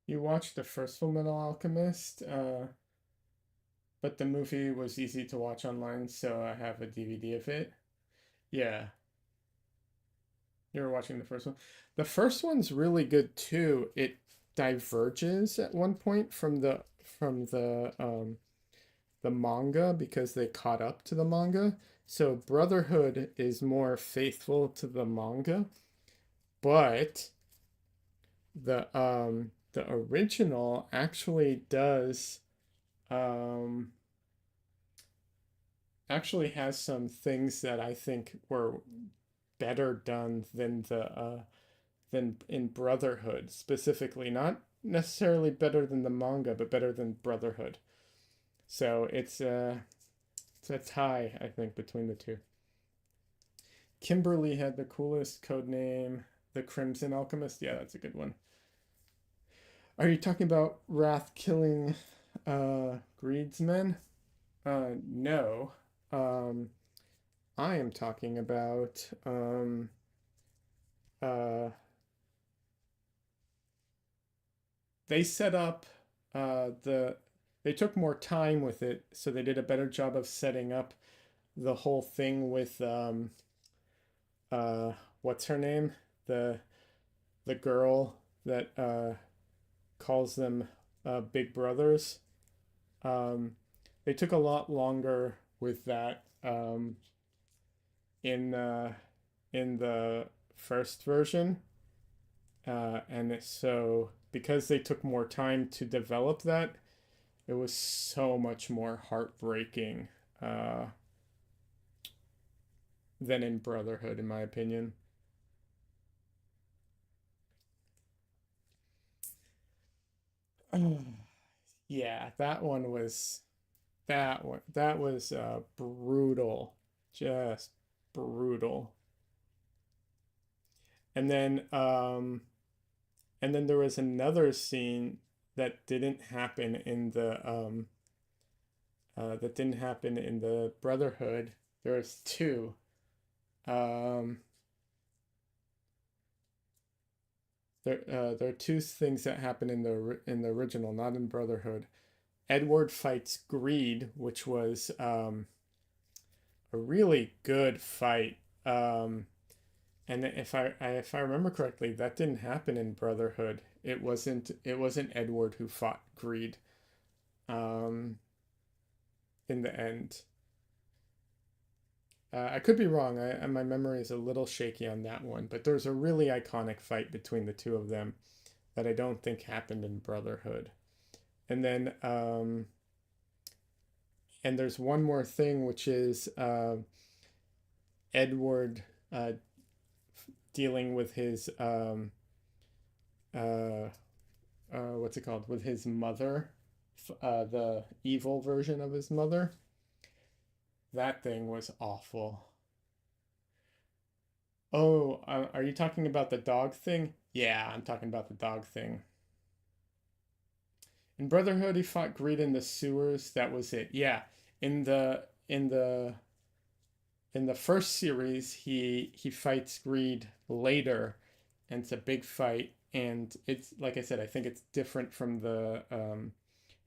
You watched the first Full Metal Alchemist, but the movie was easy to watch online, so I have a DVD of it. Yeah, you were watching the first one. The first one's really good too. It diverges at one point from the manga because they caught up to the manga. So Brotherhood is more faithful to the manga, but the original um actually has some things that I think were better done than in Brotherhood specifically. Not necessarily better than the manga, but better than Brotherhood. So it's a tie, I think, between the two. Kimberly had the coolest code name, the Crimson Alchemist. Yeah, that's a good one. Are you talking about Wrath killing Greed's men? No. Um, I am talking about uh, they set up the they took more time with it, so they did a better job of setting up the whole thing with uh what's her name? The the girl that calls them big brothers. Um, they took a lot longer with that in in the first version, and so because they took more time to develop that, it was so much more heartbreaking uh, than in Brotherhood, in my opinion. Yeah, that was brutal, just brutal. And then there was another scene that didn't happen in the Brotherhood. There's two. Um, there are two things that happen in the original, not in Brotherhood. Edward fights Greed, which was a really good fight. And if I remember correctly, that didn't happen in Brotherhood. It wasn't Edward who fought Greed. Um, in the end, I could be wrong. My memory is a little shaky on that one, but there's a really iconic fight between the two of them. that I don't think happened in Brotherhood. And then and there's one more thing, which is Edward uh, dealing with his uh, what's it called, with his mother, the evil version of his mother. That thing was awful. Oh, are you talking about the dog thing? Yeah, I'm talking about the dog thing. In Brotherhood, he fought Greed in the sewers. That was it. Yeah, in the first series, he fights Greed later, and it's a big fight. And it's like I said, I think it's different from the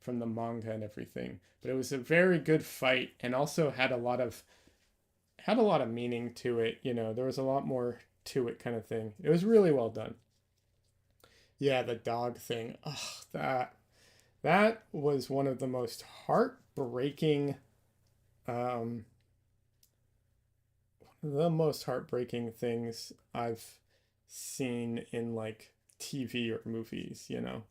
manga and everything. But it was a very good fight, and also had a lot of meaning to it. You know, there was a lot more to it, kind of thing. It was really well done. Yeah, the dog thing. Oh, that was one of the most heartbreaking um the most heartbreaking things I've seen in like TV or movies, you know.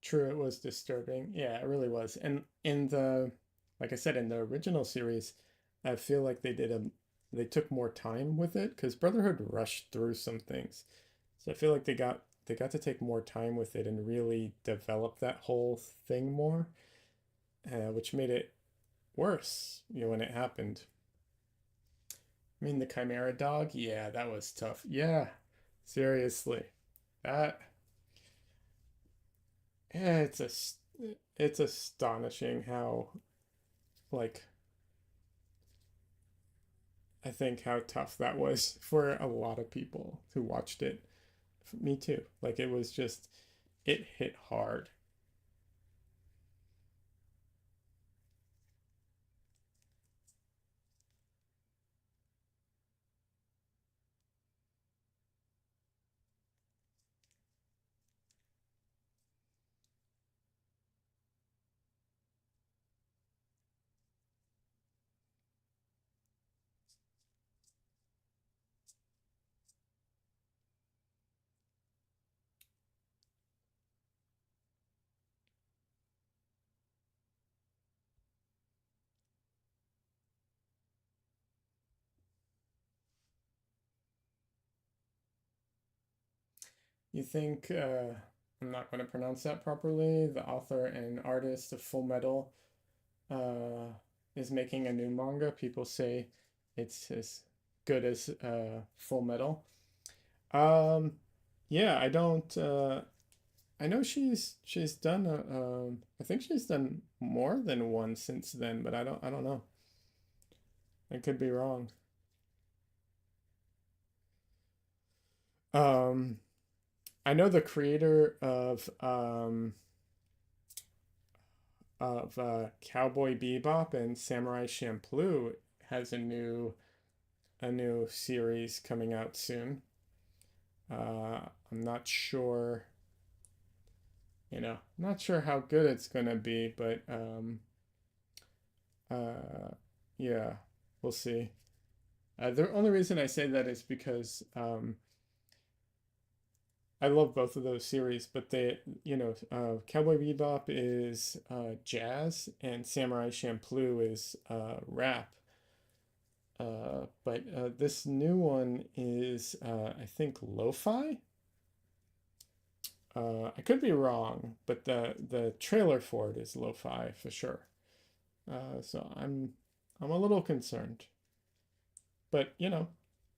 True, it was disturbing. Yeah, it really was. And in the, like I said, in the original series, I feel like they took more time with it because Brotherhood rushed through some things. So I feel like they got to take more time with it and really develop that whole thing more, which made it worse, you know, when it happened. I mean, the Chimera dog, yeah, that was tough. Yeah, seriously, that yeah, it's astonishing how like I think how tough that was for a lot of people who watched it. Me too. Like it was just it hit hard. You think I'm not going to pronounce that properly? The author and artist of Full Metal uh, is making a new manga. People say it's as good as Full Metal. Um, yeah, I don't. I know she's done. I think she's done more than one since then, but I don't know. I could be wrong. Um, I know the creator of Cowboy Bebop and Samurai Champloo has a new series coming out soon. I'm not sure, not sure how good it's gonna be, but yeah, we'll see. The only reason I say that is because I love both of those series, but Cowboy Bebop is jazz and Samurai Champloo is rap. But this new one is, I think, lo-fi. I could be wrong, but the trailer for it is lo-fi for sure. So I'm a little concerned, but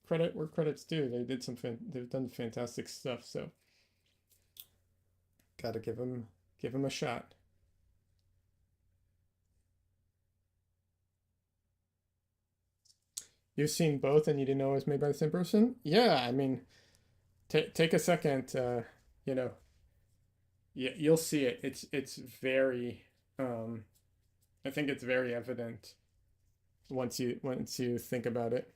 credit where credit's due. They've done fantastic stuff. So gotta give them a shot. you've seen both and you didn't know it was made by the same person? Yeah, I mean, take a second. You know, you'll see it. It's very. Um, I think it's very evident once you think about it.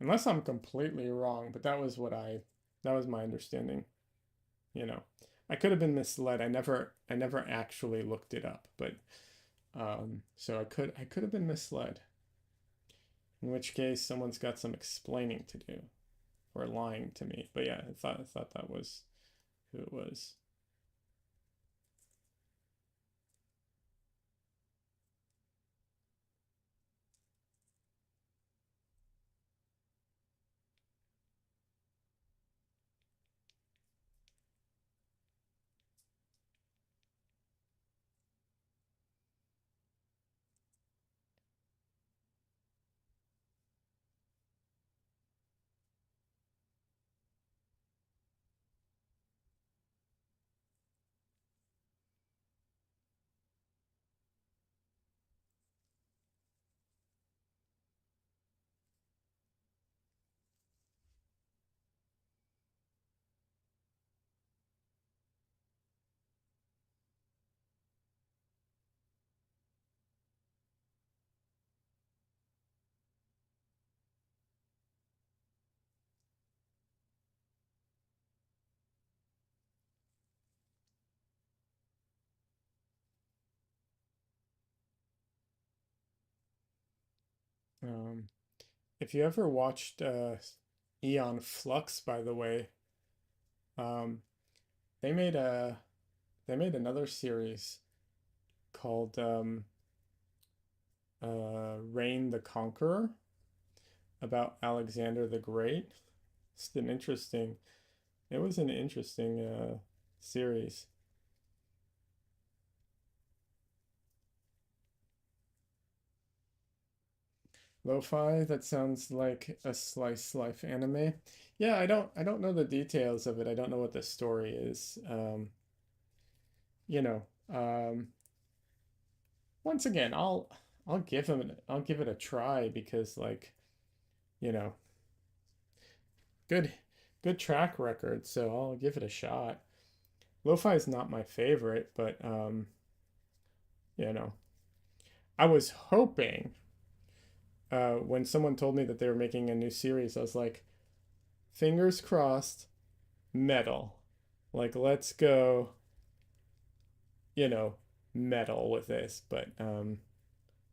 Unless I'm completely wrong, but that was my understanding. You know, I could have been misled. I never actually looked it up, but so I could have been misled. In which case, someone's got some explaining to do or lying to me. But yeah, I thought that was who it was. Um, if you ever watched Eon Flux, by the way, um, they made a they made another series called Reign the Conqueror about Alexander the Great. It's an interesting. It was an interesting series. Lo-fi, that sounds like a slice life anime. Yeah, I don't know the details of it. I don't know what the story is. You know, um, once again, I'll give it a try because like, you know, good good track record, so I'll give it a shot. Lo-fi is not my favorite, but you know, I was hoping when someone told me that they were making a new series, I was like, fingers crossed, metal. Like, let's go, you know, metal with this. But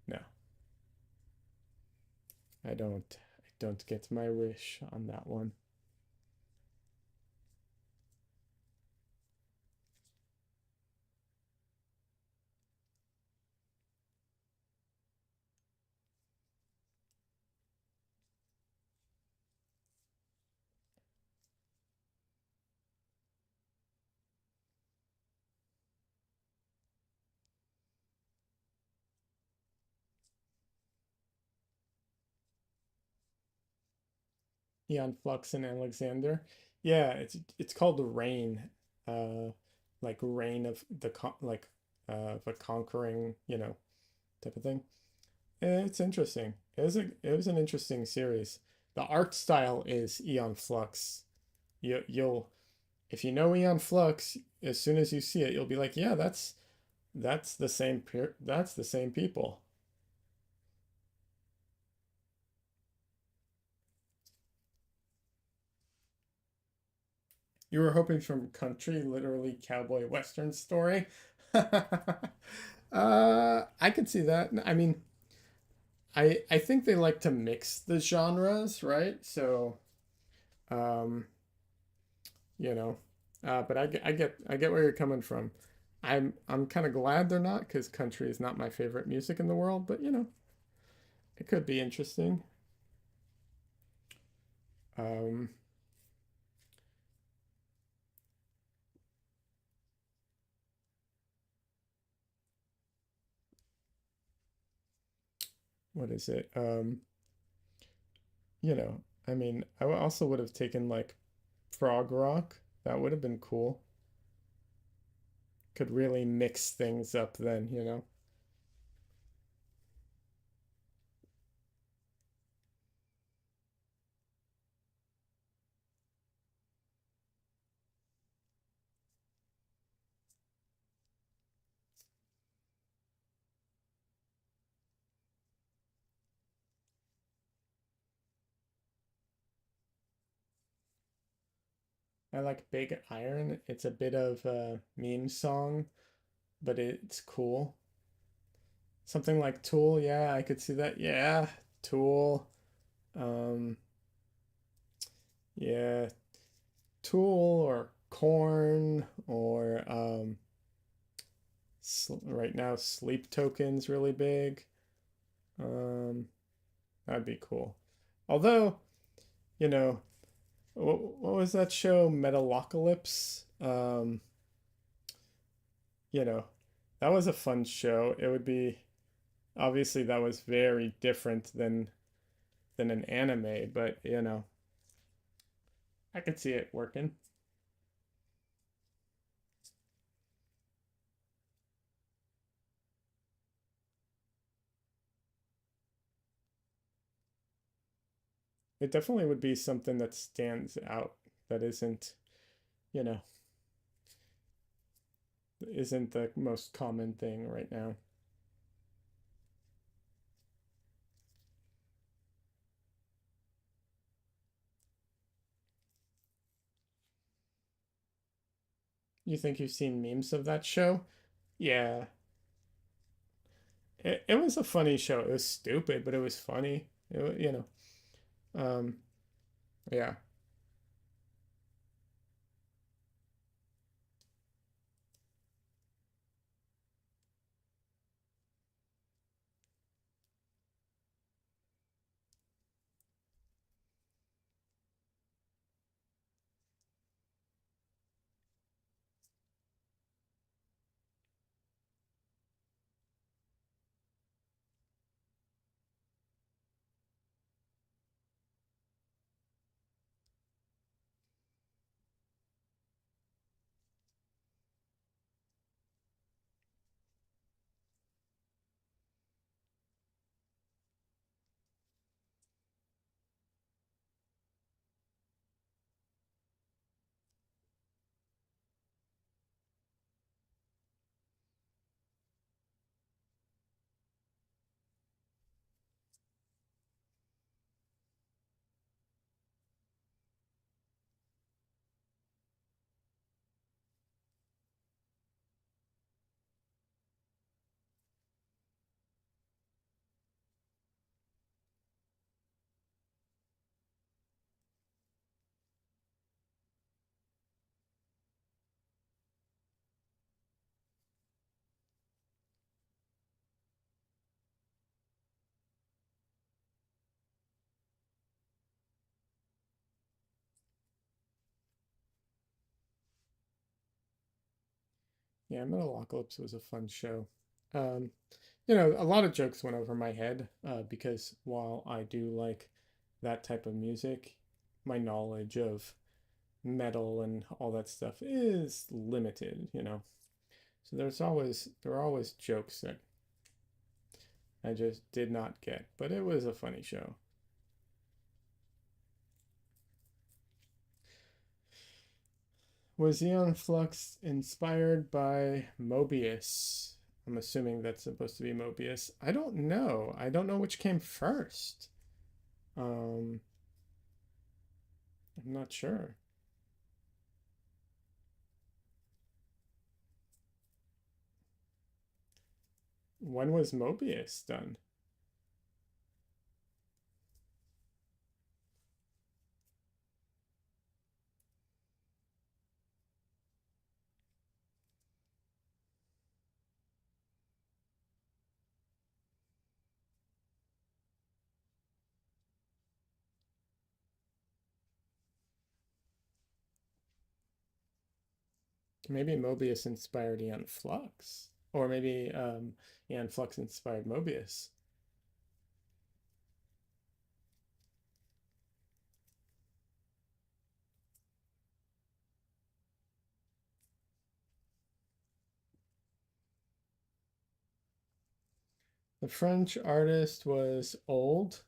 no, I don't get my wish on that one. Eon Flux and Alexander. Yeah, it's called the Rain, uh, like reign of the like of a conquering, you know, type of thing. It's interesting. It was an interesting series. The art style is Eon Flux. You'll if you know Eon Flux, as soon as you see it, you'll be like, yeah, that's the same that's the same people. You were hoping from country, literally cowboy western story. I could see that. I mean, I think they like to mix the genres, right? So, um, you know, but I get where you're coming from. I'm kind of glad they're not because country is not my favorite music in the world, but you know, it could be interesting. Um, what is it? I mean, also would have taken like prog rock. That would have been cool. Could really mix things up then. I like Big Iron. It's a bit of a meme song, but it's cool. Something like Tool, yeah, I could see that. Yeah, Tool. Um, yeah, Tool or Corn or right now Sleep Token's really big. Um, that'd be cool. Although, you know, what was that show, Metalocalypse? You know, that was a fun show. It would be obviously that was very different than an anime, but I could see it working. It definitely would be something that stands out that you know, isn't the most common thing right now. You think you've seen memes of that show? Yeah. It was a funny show. It was stupid, but it was funny. Um, yeah. Yeah, Metalocalypse was a fun show. Um, a lot of jokes went over my head because while I do like that type of music, my knowledge of metal and all that stuff is limited. So there are always jokes that I just did not get, but it was a funny show. Was Eon Flux inspired by Mobius? I'm assuming that's supposed to be Mobius. I don't know. I don't know which came first. Um, I'm not sure. When was Mobius done? Maybe Mobius inspired Eon Flux. Or maybe Eon Flux inspired Mobius. The French artist was old.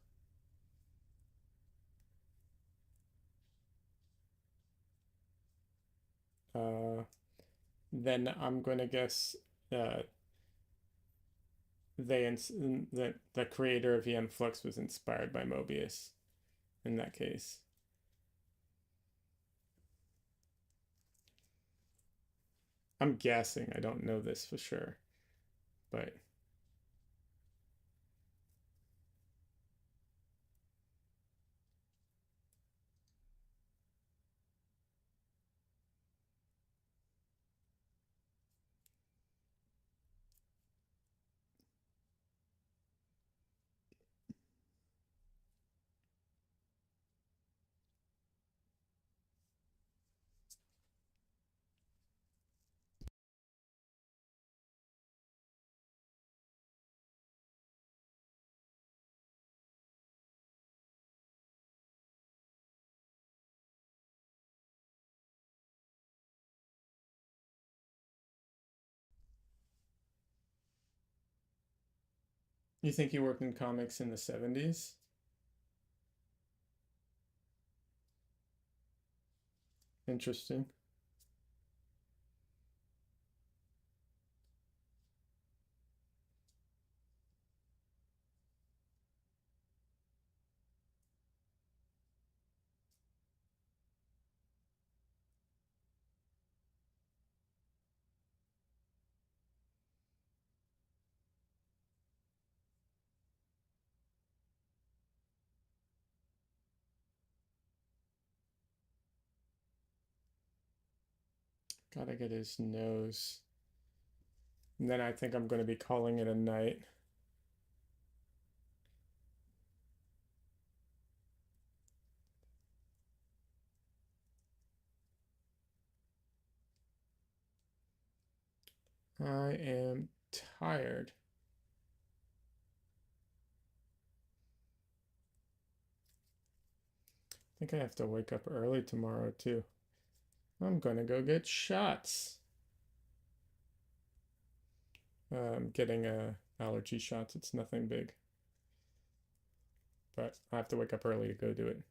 Then I'm going to guess uh, that the creator of EM Flux was inspired by Mobius in that case. I'm guessing. I don't know this for sure, but you think he worked in comics in the 70s? Interesting. Gotta get his nose. And then I think I'm going to be calling it a night. I am tired. I think I have to wake up early tomorrow too. I'm gonna go get shots. I'm getting allergy shots. It's nothing big, but I have to wake up early to go do it.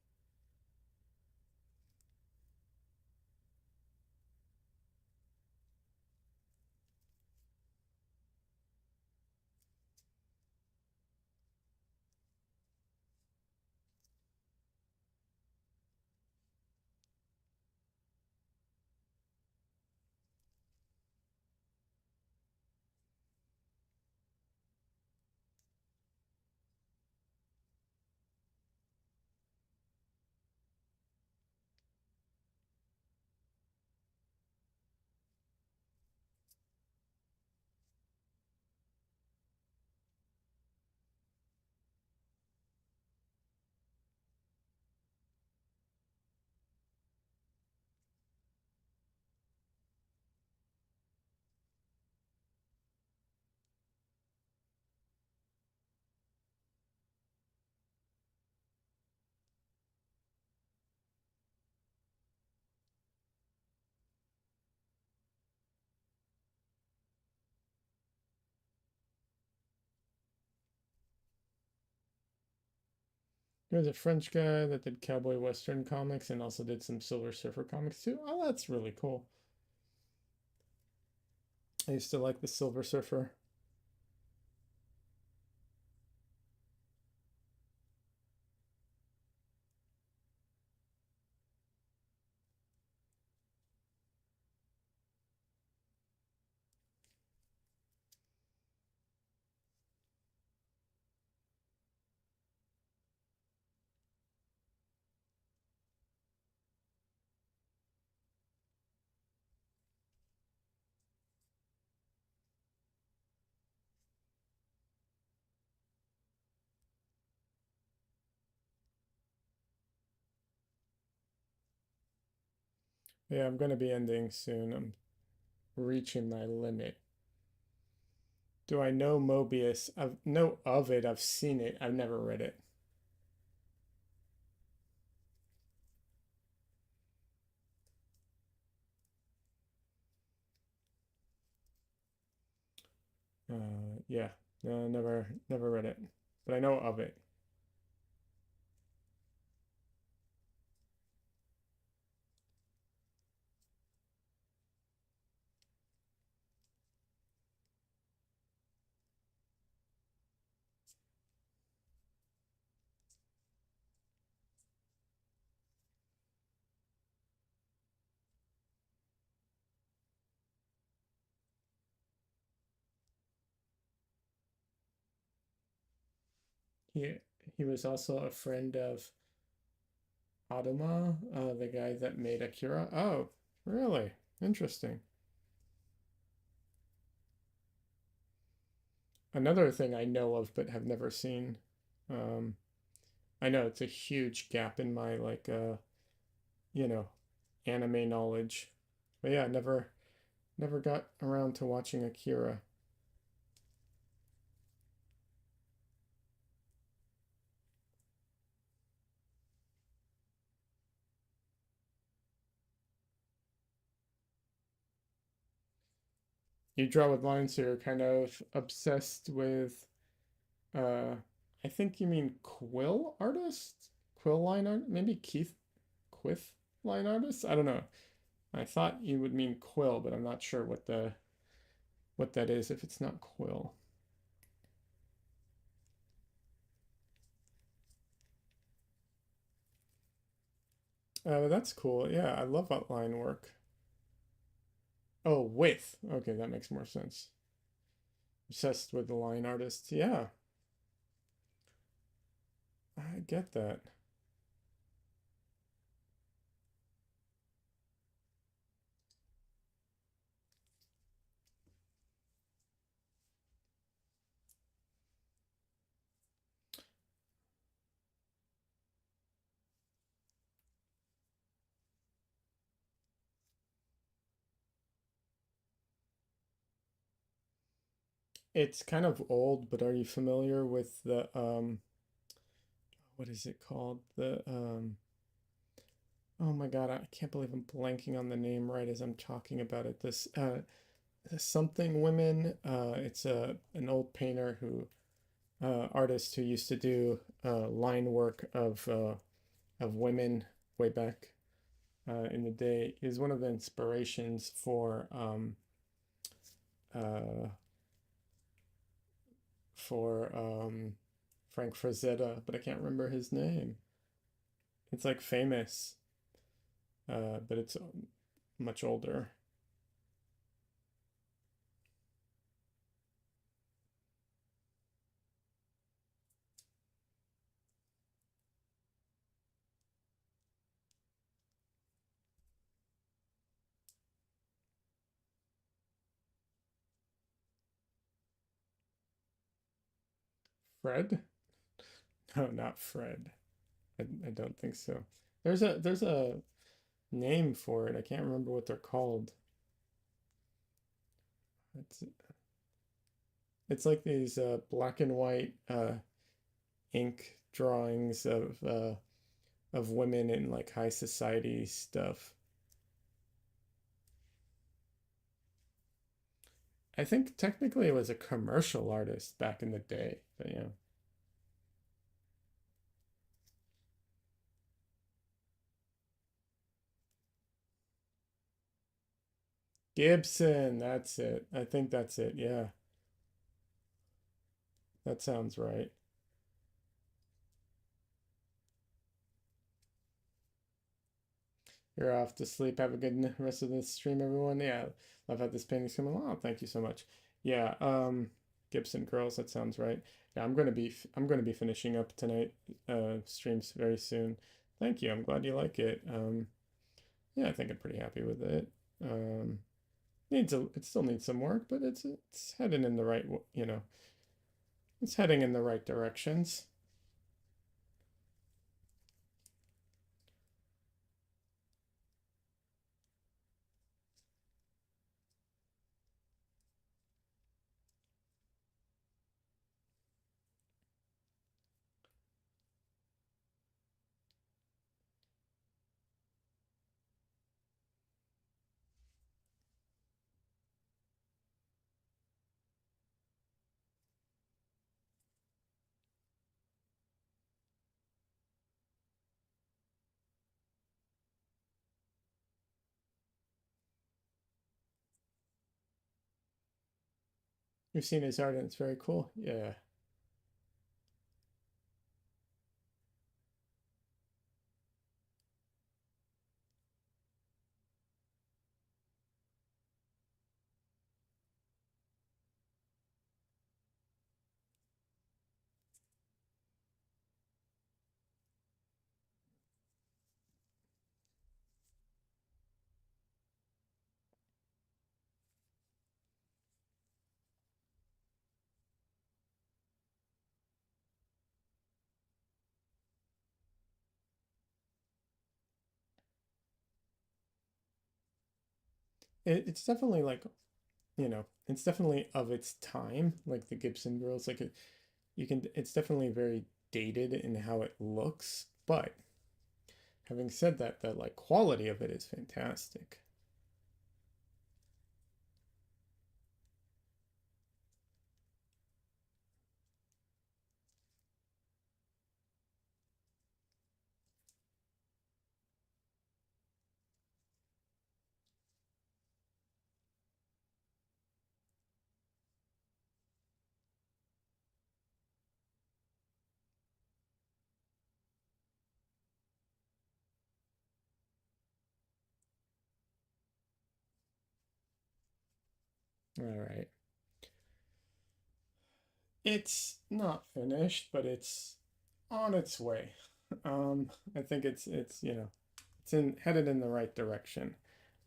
There's a French guy that did cowboy western comics and also did some Silver Surfer comics too. Oh, that's really cool. I used to like the Silver Surfer. Yeah, I'm gonna be ending soon. I'm reaching my limit. Do I know Mobius? I know of it. I've seen it. I've never read it. Yeah, No, never read it, but I know of it. He he was also a friend of Adama, the guy that made Akira. Oh, really? Interesting. Another thing I know of but have never seen. Um, I know it's a huge gap in my like you know, anime knowledge. But yeah, never got around to watching Akira. You draw with lines, so you're kind of obsessed with uh I think you mean quill artist? Quill line art? Maybe Keith Quiff line artist? I don't know. I thought you would mean quill, but I'm not sure what that is if it's not quill. That's cool. Yeah, I love outline work. Oh, with. Okay, that makes more sense. Obsessed with the line artist. Yeah, I get that. It's kind of old, but are you familiar with the what is it called? The oh my God, I can't believe I'm blanking on the name right as I'm talking about it. This something women. It's a an old painter who artist who used to do line work of women way back in the day. Is one of the inspirations uh, for Frank Frazetta, but I can't remember his name. It's like famous, but it's much older. Fred? No, not Fred. I don't think so. There's a name for it. I can't remember what they're called. It's it's like these black and white ink drawings of women in like high society stuff. I think technically it was a commercial artist back in the day, but yeah. Gibson, that's it. I think that's it. Yeah, that sounds right. You're off to sleep. Have a good rest of the stream, everyone. Yeah, I've had this painting's coming along. Thank you so much. Yeah, Gibson Girls, that sounds right. Yeah, I'm gonna be finishing up tonight, streams very soon. Thank you. I'm glad you like it. Yeah, I think I'm pretty happy with it. Um, it still needs some work, but it's heading in the right, it's heading in the right directions. You've seen his art and it's very cool. Yeah. It's definitely like, it's definitely of its time, like the Gibson girls. Like you can, it's definitely very dated in how it looks. But having said that, the like quality of it is fantastic. All right. It's not finished, but it's on its way. I think it's it's in headed in the right direction,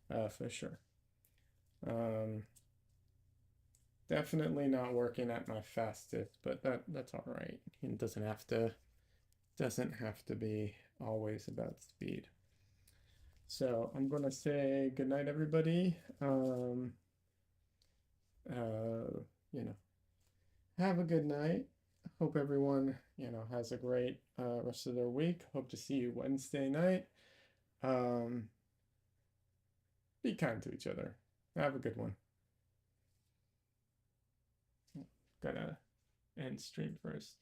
for sure. Um, Definitely not working at my fastest, but that's all right. It doesn't have to be always about speed. So I'm gonna say good night, everybody. You know, have a good night. Hope everyone, has a great rest of their week. Hope to see you Wednesday night. Um, be kind to each other. Have a good one. Gotta end stream first.